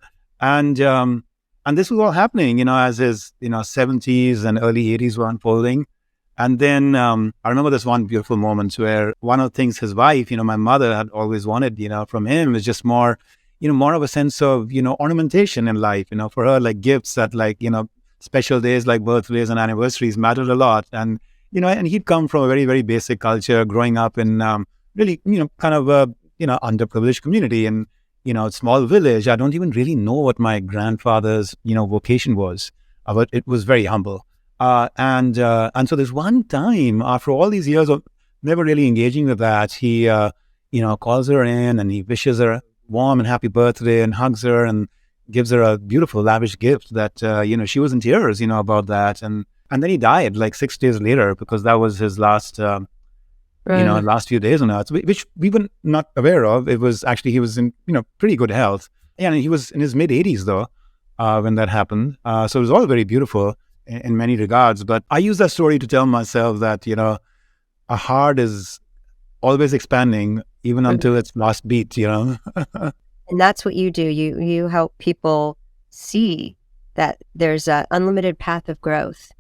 And this was all happening, as his, 70s and early 80s were unfolding. And then I remember this one beautiful moment where one of the things his wife, my mother, had always wanted, from him is just more, more of a sense of, ornamentation in life, for her, like gifts that special days like birthdays and anniversaries mattered a lot. And, and he'd come from a very, very basic culture, growing up in really, kind of a, underprivileged community and, small village. I don't even really know what my grandfather's, vocation was, but it was very humble. And so there's one time after all these years of never really engaging with that, he, calls her in and he wishes her warm and happy birthday and hugs her and gives her a beautiful, lavish gift that, she was in tears, about that. And then he died like 6 days later, because that was his last, last few days on earth, which we were not aware of. It was actually, he was in, pretty good health. And he was in his mid-80s though, when that happened. So it was all very beautiful in many regards. But I use that story to tell myself that, a heart is always expanding, even until its last beat, And that's what you do. You help people see that there's an unlimited path of growth,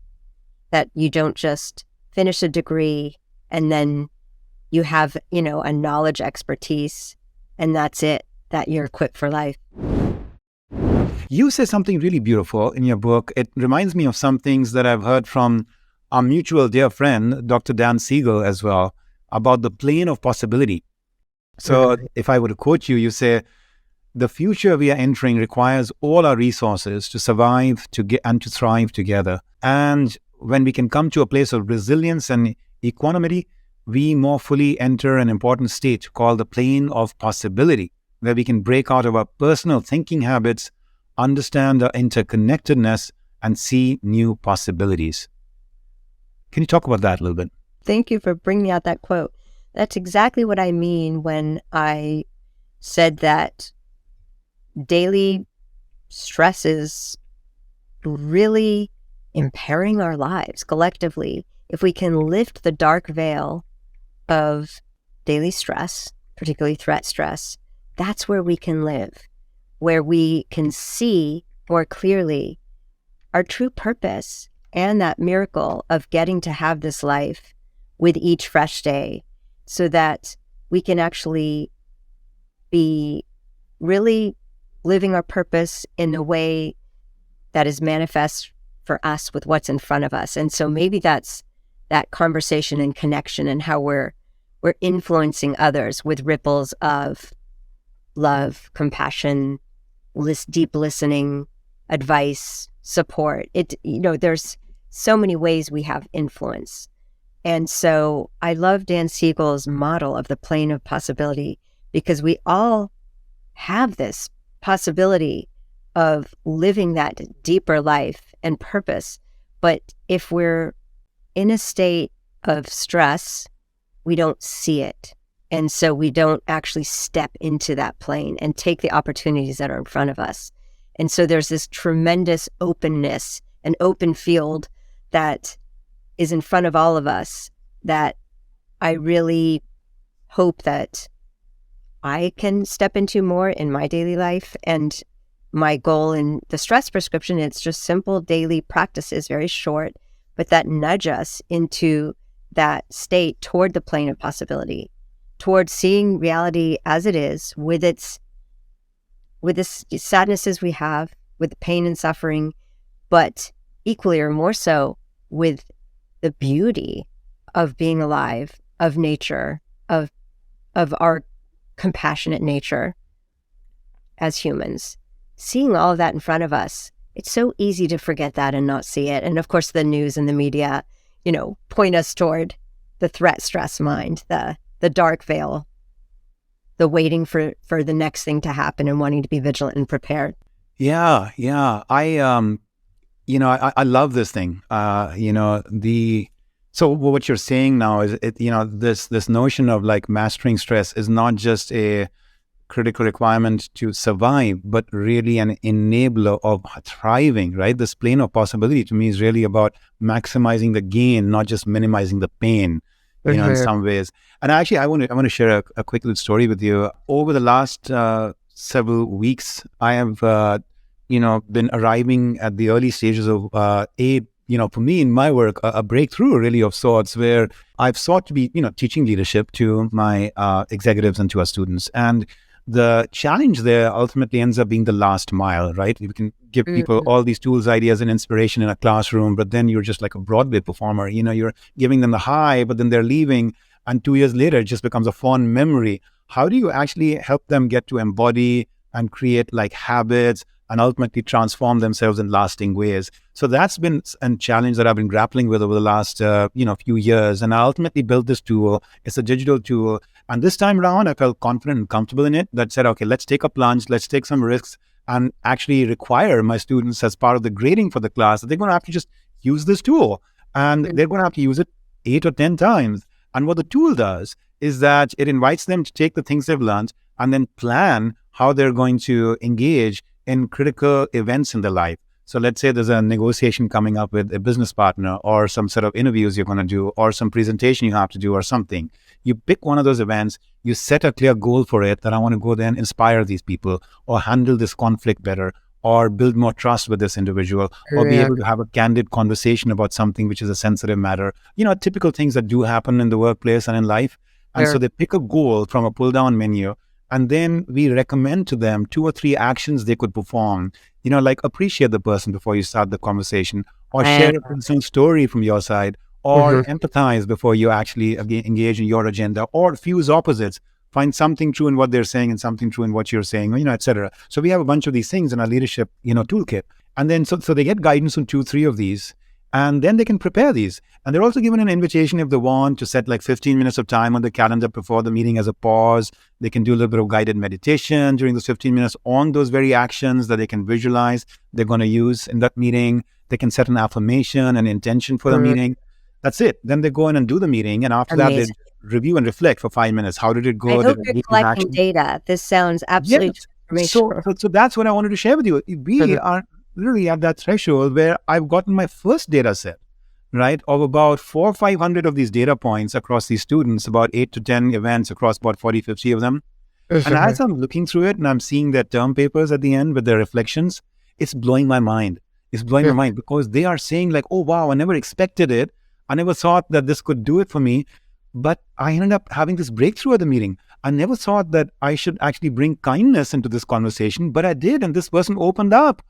that you don't just finish a degree and then you have, a knowledge expertise and that's it, that you're equipped for life. You say something really beautiful in your book. It reminds me of some things that I've heard from our mutual dear friend, Dr. Dan Siegel, as well, about the plane of possibility. So if I were to quote you, you say, the future we are entering requires all our resources to survive and to thrive together. And when we can come to a place of resilience and equanimity, we more fully enter an important state called the plane of possibility, where we can break out of our personal thinking habits, understand our interconnectedness, and see new possibilities. Can you talk about that a little bit? Thank you for bringing out that quote. That's exactly what I mean when I said that daily stress is really impairing our lives collectively, if we can lift the dark veil of daily stress, particularly threat stress, that's where we can live, where we can see more clearly our true purpose and that miracle of getting to have this life with each fresh day, so that we can actually be really living our purpose in a way that is manifest for us with what's in front of us. And so maybe that's that conversation and connection, and how we're influencing others with ripples of love, compassion, deep listening, advice, support. There's so many ways we have influence. And so I love Dan Siegel's model of the plane of possibility, because we all have this possibility of living that deeper life and purpose. But if we're in a state of stress, we don't see it. And so we don't actually step into that plane and take the opportunities that are in front of us. And so there's this tremendous openness, an open field that is in front of all of us, that I really hope that I can step into more in my daily life. And my goal in the stress prescription, it's just simple daily practices, very short, but that nudge us into that state toward the plane of possibility, toward seeing reality as it is, with the sadnesses we have, with the pain and suffering, but equally or more so with the beauty of being alive, of nature, of our compassionate nature as humans. Seeing all of that in front of us, it's so easy to forget that and not see it. And of course, the news and the media, point us toward the threat stress mind, the dark veil, the waiting for the next thing to happen and wanting to be vigilant and prepared. Yeah. I love this thing. So what you're saying now is, this notion of like mastering stress is not just a critical requirement to survive, but really an enabler of thriving, right? This plane of possibility to me is really about maximizing the gain, not just minimizing the pain, in some ways. And actually, I want to share a quick little story with you. Over the last several weeks, I have, been arriving at the early stages of for me in my work, a breakthrough really of sorts, where I've sought to be, teaching leadership to my executives and to our students. And the challenge there ultimately ends up being the last mile, right? You can give people all these tools, ideas, and inspiration in a classroom, but then you're just like a Broadway performer. You're giving them the high, but then they're leaving, and 2 years later, it just becomes a fond memory. How do you actually help them get to embody and create like habits and ultimately transform themselves in lasting ways? So that's been a challenge that I've been grappling with over the last, few years. And I ultimately built this tool. It's a digital tool. And this time around, I felt confident and comfortable in it, that said, okay, let's take a plunge, let's take some risks, and actually require my students, as part of the grading for the class, that they're going to have to just use this tool. And they're going to have to use it 8 or 10 times. And what the tool does is that it invites them to take the things they've learned and then plan how they're going to engage in critical events in their life. So let's say there's a negotiation coming up with a business partner, or some set of interviews you're going to do, or some presentation you have to do, or something. You pick one of those events, you set a clear goal for it, that I want to go there and inspire these people, or handle this conflict better, or build more trust with this individual, or be able to have a candid conversation about something which is a sensitive matter. Typical things that do happen in the workplace and in life. And so they pick a goal from a pull-down menu, and then we recommend to them 2 or 3 actions they could perform. Like appreciate the person before you start the conversation, or share a personal story from your side, or empathize before you actually engage in your agenda, or fuse opposites. Find something true in what they're saying and something true in what you're saying, etc. So we have a bunch of these things in our leadership, toolkit. And then so they get guidance on 2, 3 of these, and then they can prepare these. And they're also given an invitation, if they want, to set like 15 minutes of time on the calendar before the meeting as a pause. They can do a little bit of guided meditation during those 15 minutes on those very actions that they can visualize they're going to use in that meeting. They can set an affirmation and intention for the meeting. That's it. Then they go in and do the meeting. And after that, they review and reflect for 5 minutes. How did it go? I hope you're collecting data. This sounds absolutely transformational. So that's what I wanted to share with you. We are literally at that threshold where I've gotten my first data set, right, of about 400 or 500 of these data points across these students, about 8 to 10 events across about 40, 50 of them. And as I'm looking through it and I'm seeing their term papers at the end with their reflections, it's blowing my mind. It's blowing my mind because they are saying like, oh, wow, I never expected it. I never thought that this could do it for me. But I ended up having this breakthrough at the meeting. I never thought that I should actually bring kindness into this conversation, but I did. And this person opened up.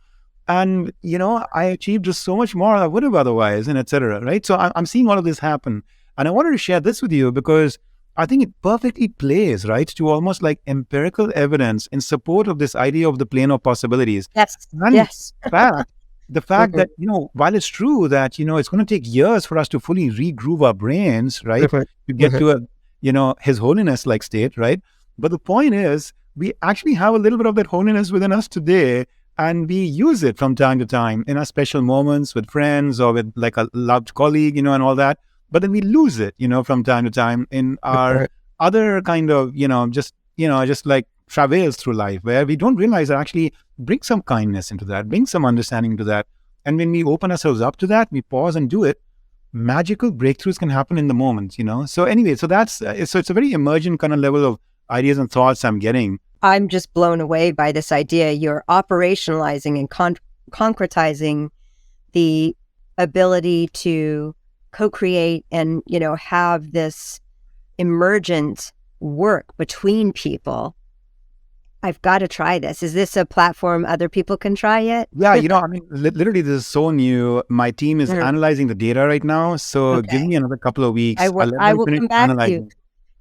And, I achieved just so much more than I would have otherwise, and et cetera, right? So I'm seeing all of this happen. And I wanted to share this with you because I think it perfectly plays, right, to almost like empirical evidence in support of this idea of the plane of possibilities. Yes. And Yes. the fact that, while it's true that, it's going to take years for us to fully regroove our brains, right, to get to a, His Holiness-like state, right? But the point is, we actually have a little bit of that holiness within us today, and we use it from time to time in our special moments with friends or with like a loved colleague, and all that. But then we lose it, from time to time in our other kind of, just like travails through life where we don't realize that actually bring some kindness into that, bring some understanding to that. And when we open ourselves up to that, we pause and do it, magical breakthroughs can happen in the moment, So anyway, so it's a very emergent kind of level of ideas and thoughts I'm getting. I'm just blown away by this idea. You're operationalizing and concretizing the ability to co-create and, have this emergent work between people. I've got to try this. Is this a platform other people can try it? Yeah, literally this is so new. My team is analyzing the data right now. So give me another couple of weeks. I will come back to you.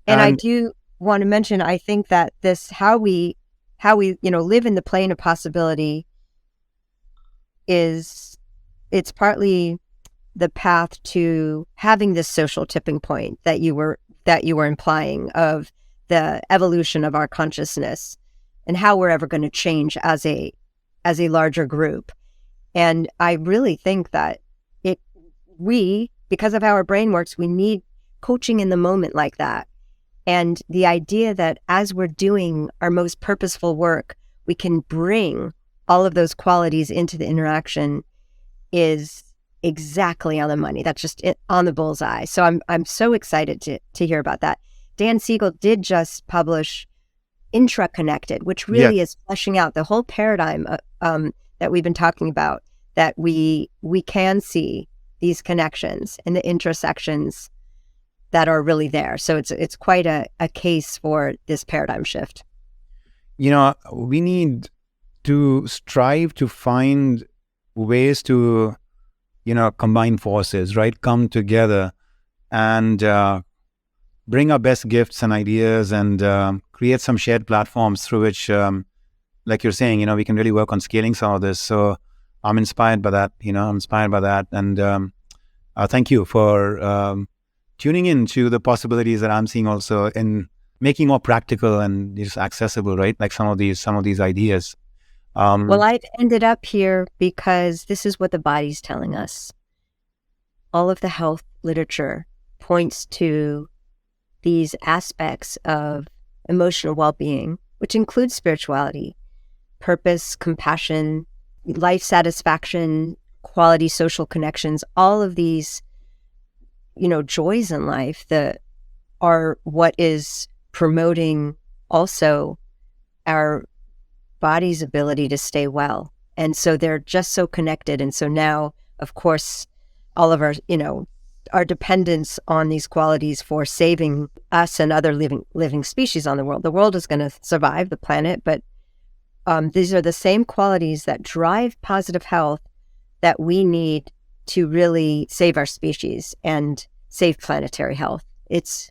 And I do want to mention, I think that this, how we live in the plane of possibility it's partly the path to having this social tipping point that you were implying of the evolution of our consciousness and how we're ever going to change as a larger group. And I really think that because of how our brain works, we need coaching in the moment like that. And the idea that as we're doing our most purposeful work, we can bring all of those qualities into the interaction is exactly on the money. That's just on the bullseye. So I'm so excited to hear about that. Dan Siegel did just publish Intraconnected, which really is fleshing out the whole paradigm that we've been talking about, that we can see these connections and the intersections that are really there. So it's quite a case for this paradigm shift. We need to strive to find ways to, combine forces, right? Come together and bring our best gifts and ideas and create some shared platforms through which, like you're saying, we can really work on scaling some of this. So I'm inspired by that, And thank you for tuning in to the possibilities that I'm seeing also in making more practical and just accessible, right? Like some of these ideas. Well, I've ended up here because this is what the body's telling us. All of the health literature points to these aspects of emotional well-being, which includes spirituality, purpose, compassion, life satisfaction, quality social connections, all of these, joys in life that are what is promoting also our body's ability to stay well. And so they're just so connected. And so now, of course, all of our, our dependence on these qualities for saving us and other living species on the world. The world is going to survive, the planet, but these are the same qualities that drive positive health that we need to really save our species and save planetary health. It's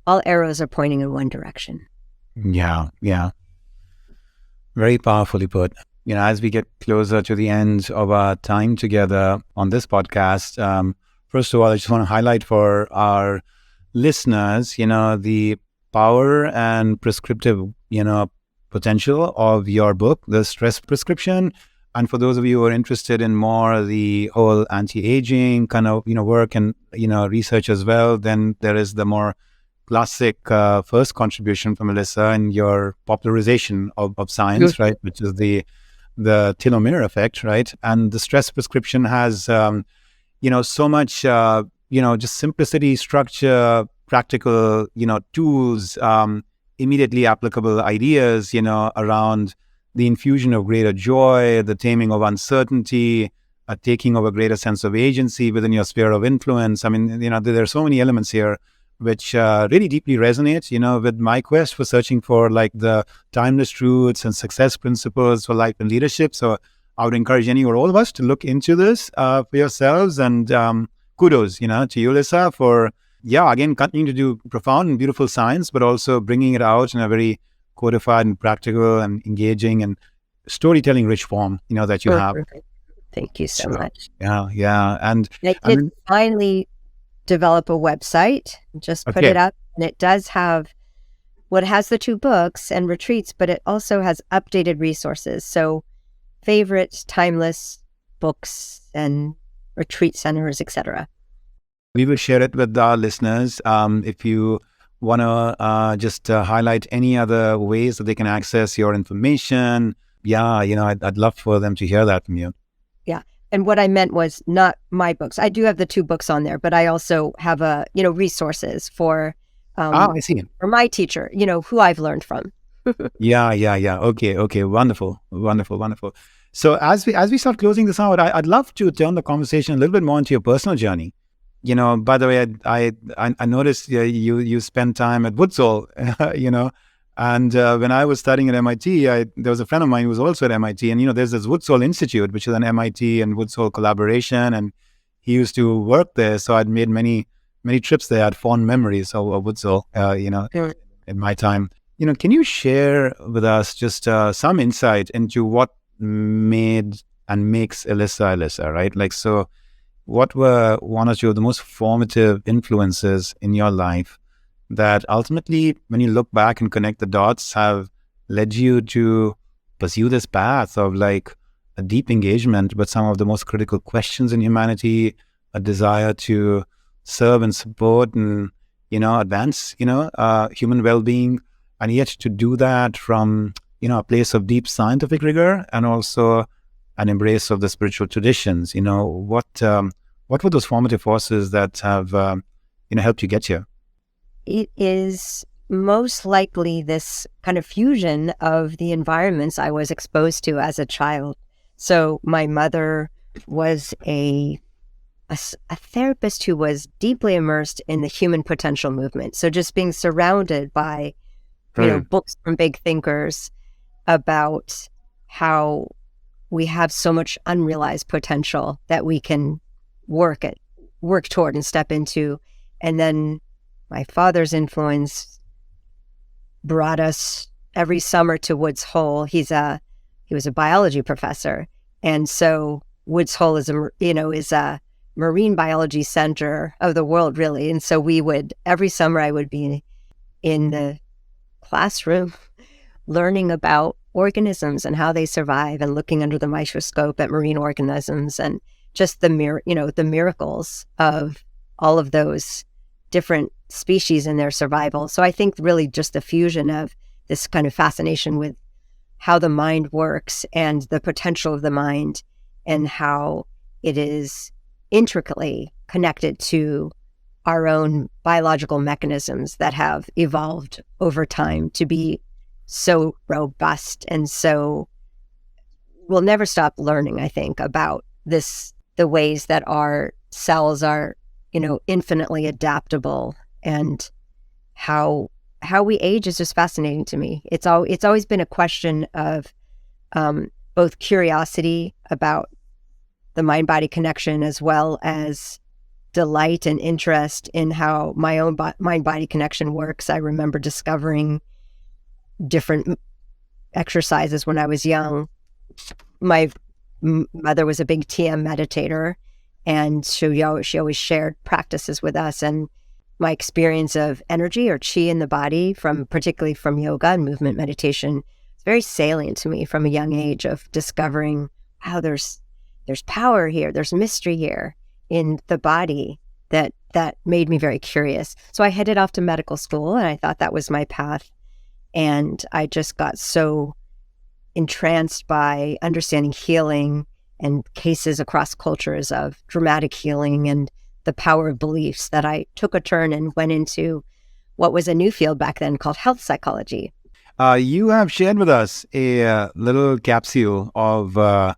all arrows are pointing in one direction. Yeah. Very powerfully put. As we get closer to the end of our time together on this podcast, first of all, I just want to highlight for our listeners, the power and prescriptive, potential of your book, The Stress Prescription. And for those of you who are interested in more the whole anti-aging kind of, work and, research as well, then there is the more classic first contribution from Elissa in your popularization of science, right? Which is the the telomere effect, right? And the stress prescription has, so much, just simplicity, structure, practical, tools, immediately applicable ideas, around the infusion of greater joy, the taming of uncertainty, taking of a greater sense of agency within your sphere of influence. I mean, there are so many elements here which really deeply resonate, with my quest for searching for like the timeless truths and success principles for life and leadership. So I would encourage any or all of us to look into this for yourselves. And kudos, to you, Elissa, for, again, continuing to do profound and beautiful science, but also bringing it out in a very codified and practical and engaging and storytelling rich form, that you have. Thank you so much. Yeah. And I did finally develop a website, just put it up, and it does have, it has the 2 books and retreats, but it also has updated resources. So favorite timeless books and retreat centers, etc. We will share it with our listeners. If you want to just highlight any other ways that they can access your information, I'd love for them to hear that from you. Yeah. And what I meant was not my books. I do have the 2 books on there, but I also have resources for I see. For my teacher, who I've learned from. Yeah. Okay. Wonderful. So as we start closing this out, I'd love to turn the conversation a little bit more into your personal journey. By the way, I noticed you spent time at Woods Hole, and when I was studying at MIT, there was a friend of mine who was also at MIT, and there's this Woods Hole Institute, which is an MIT and Woods Hole collaboration, and he used to work there. So I'd made many trips there. I had fond memories of Woods Hole, in my time. Can you share with us just some insight into what made and makes Elissa, right? Like, so what were one or two of the most formative influences in your life that ultimately, when you look back and connect the dots, have led you to pursue this path of like a deep engagement with some of the most critical questions in humanity, a desire to serve and support and, advance, human well-being, and yet to do that from, a place of deep scientific rigor and also an embrace of the spiritual traditions. What were those formative forces that have, helped you get here? It is most likely this kind of fusion of the environments I was exposed to as a child. So my mother was a therapist who was deeply immersed in the human potential movement. So just being surrounded by, books from big thinkers about how we have so much unrealized potential that we can work toward and step into. And then my father's influence brought us every summer to Woods Hole. He was a biology professor, and so Woods Hole is a marine biology center of the world, really. And so every summer I would be in the classroom learning about organisms and how they survive, and looking under the microscope at marine organisms, and just the miracles of all of those different species in their survival. So I think really just the fusion of this kind of fascination with how the mind works and the potential of the mind, and how it is intricately connected to our own biological mechanisms that have evolved over time to be so robust. And so we'll never stop learning, I think, about the ways that our cells are, infinitely adaptable, and how we age is just fascinating to me. It's always been a question of both curiosity about the mind-body connection, as well as delight and interest in how my own mind-body connection works. I remember discovering different exercises when I was young. My mother was a big TM meditator, and she always shared practices with us. And my experience of energy or chi in the body, particularly from yoga and movement meditation, is very salient to me from a young age, of discovering how there's power here, there's mystery here in the body that made me very curious. So I headed off to medical school, and I thought that was my path. And I just got so entranced by understanding healing and cases across cultures of dramatic healing and the power of beliefs that I took a turn and went into what was a new field back then called health psychology. You have shared with us a little capsule of, the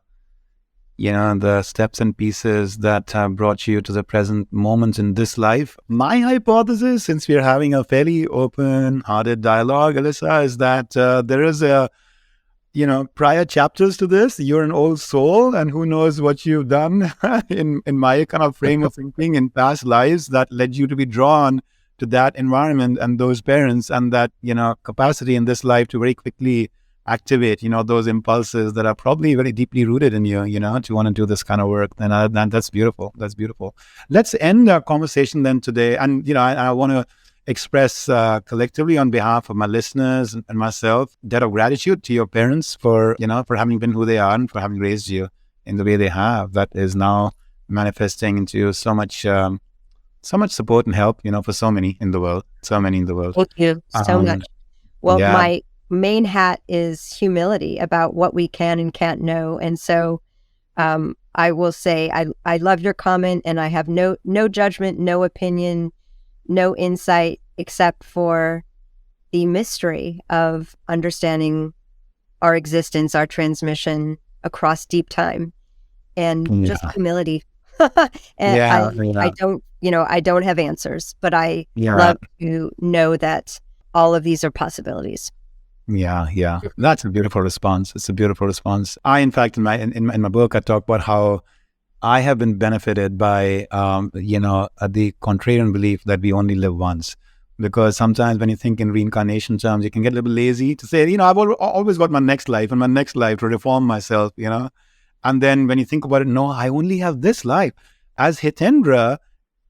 steps and pieces that have brought you to the present moment in this life. My hypothesis, since we're having a fairly open-hearted dialogue, Elissa, is that there is prior chapters to this. You're an old soul, and who knows what you've done in my kind of frame of thinking in past lives that led you to be drawn to that environment and those parents, and that capacity in this life to very quickly activate those impulses that are probably very deeply rooted in you to want to do this kind of work. And that's beautiful. Let's end our conversation then today, and I want to express collectively on behalf of my listeners and myself debt of gratitude to your parents for having been who they are and for having raised you in the way they have, that is now manifesting into so much support and help for so many in the world. Thank you so much. Well, my main hat is humility about what we can and can't know, and so I will say I love your comment, and I have no judgment, no opinion, no insight except for the mystery of understanding our existence, our transmission across deep time, and just humility. And I don't have answers, but I love to know that all of these are possibilities. Yeah. That's a beautiful response. It's a beautiful response. I, in fact, in my book, I talk about how I have been benefited by, the contrarian belief that we only live once. Because sometimes when you think in reincarnation terms, you can get a little lazy to say, I've always got my next life and my next life to reform myself, And then when you think about it, no, I only have this life. As Hitendra,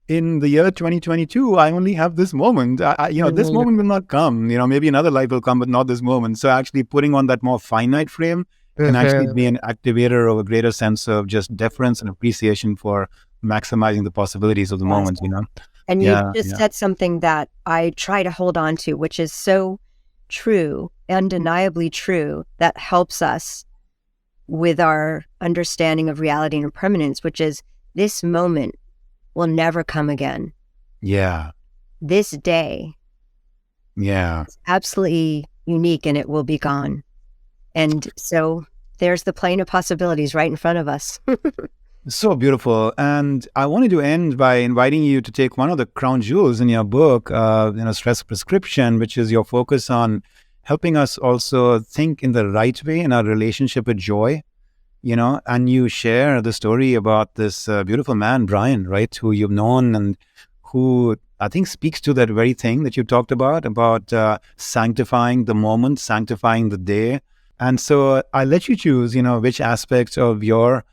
in the year 2022, I only have this moment. This moment will not come. Maybe another life will come, but not this moment. So actually putting on that more finite frame can actually be an activator of a greater sense of just deference and appreciation for maximizing the possibilities of the moment, And you just said something that I try to hold on to, which is so true, undeniably true, that helps us with our understanding of reality and impermanence, which is this moment will never come again. Yeah. This day. Yeah. It's absolutely unique, and it will be gone. And so there's the plane of possibilities right in front of us. So beautiful. And I wanted to end by inviting you to take one of the crown jewels in your book, Stress Prescription, which is your focus on helping us also think in the right way in our relationship with joy. And you share the story about this beautiful man, Brian, right, who you've known and who I think speaks to that very thing that you talked about sanctifying the moment, sanctifying the day. And so I let you choose, which aspects of your,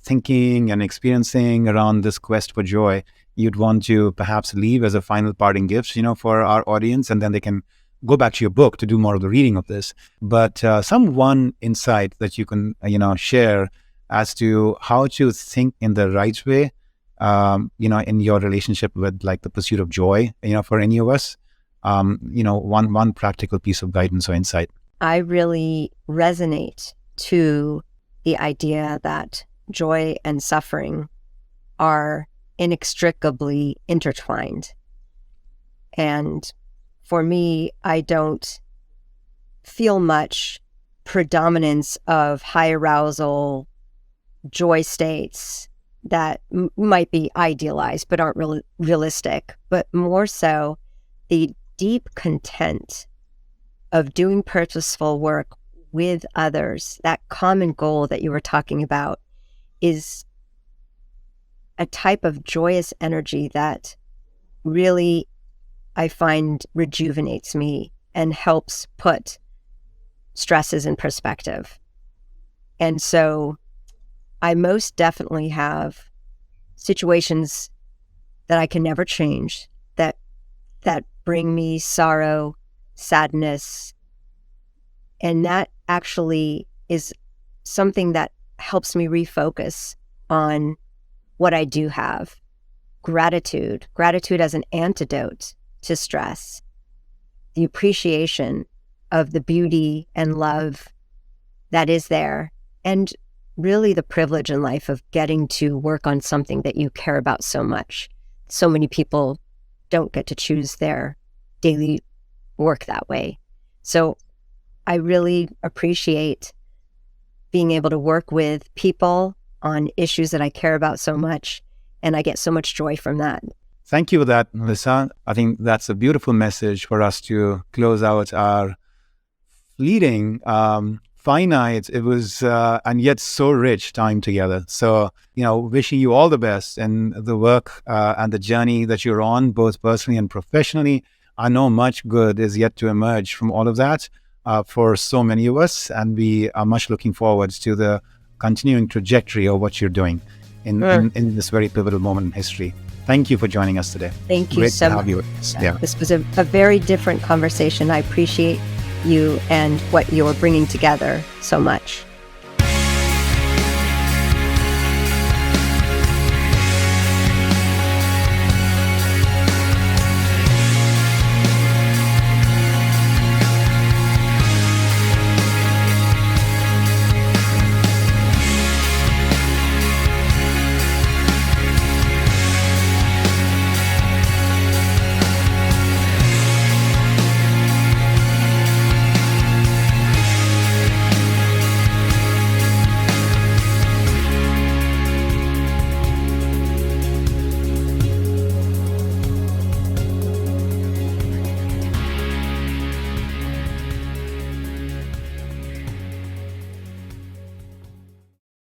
thinking and experiencing around this quest for joy you'd want to perhaps leave as a final parting gift, for our audience, and then they can go back to your book to do more of the reading of this. But some one insight that you can, share as to how to think in the right way, in your relationship with like the pursuit of joy, for any of us, one practical piece of guidance or insight. I really resonate to the idea that joy and suffering are inextricably intertwined. And for me, I don't feel much predominance of high arousal joy states that might be idealized but aren't really realistic, but more so the deep content of doing purposeful work with others. That common goal that you were talking about is a type of joyous energy that really I find rejuvenates me and helps put stresses in perspective. And so I most definitely have situations that I can never change that bring me sorrow, sadness. And that actually is something that helps me refocus on what I do have. Gratitude as an antidote to stress, the appreciation of the beauty and love that is there, and really the privilege in life of getting to work on something that you care about so much. So many people don't get to choose their daily work that way. So I really appreciate being able to work with people on issues that I care about so much, and I get so much joy from that. Thank you for that, Elissa. I think that's a beautiful message for us to close out our fleeting, finite, it was, and yet so rich time together. So, wishing you all the best in the work and the journey that you're on, both personally and professionally. I know much good is yet to emerge from all of that for so many of us, and we are much looking forward to the continuing trajectory of what you're doing in this very pivotal moment in history. Thank you for joining us today. Thank you Great so to much. have you. Yeah. This was a very different conversation. I appreciate you and what you're bringing together so much.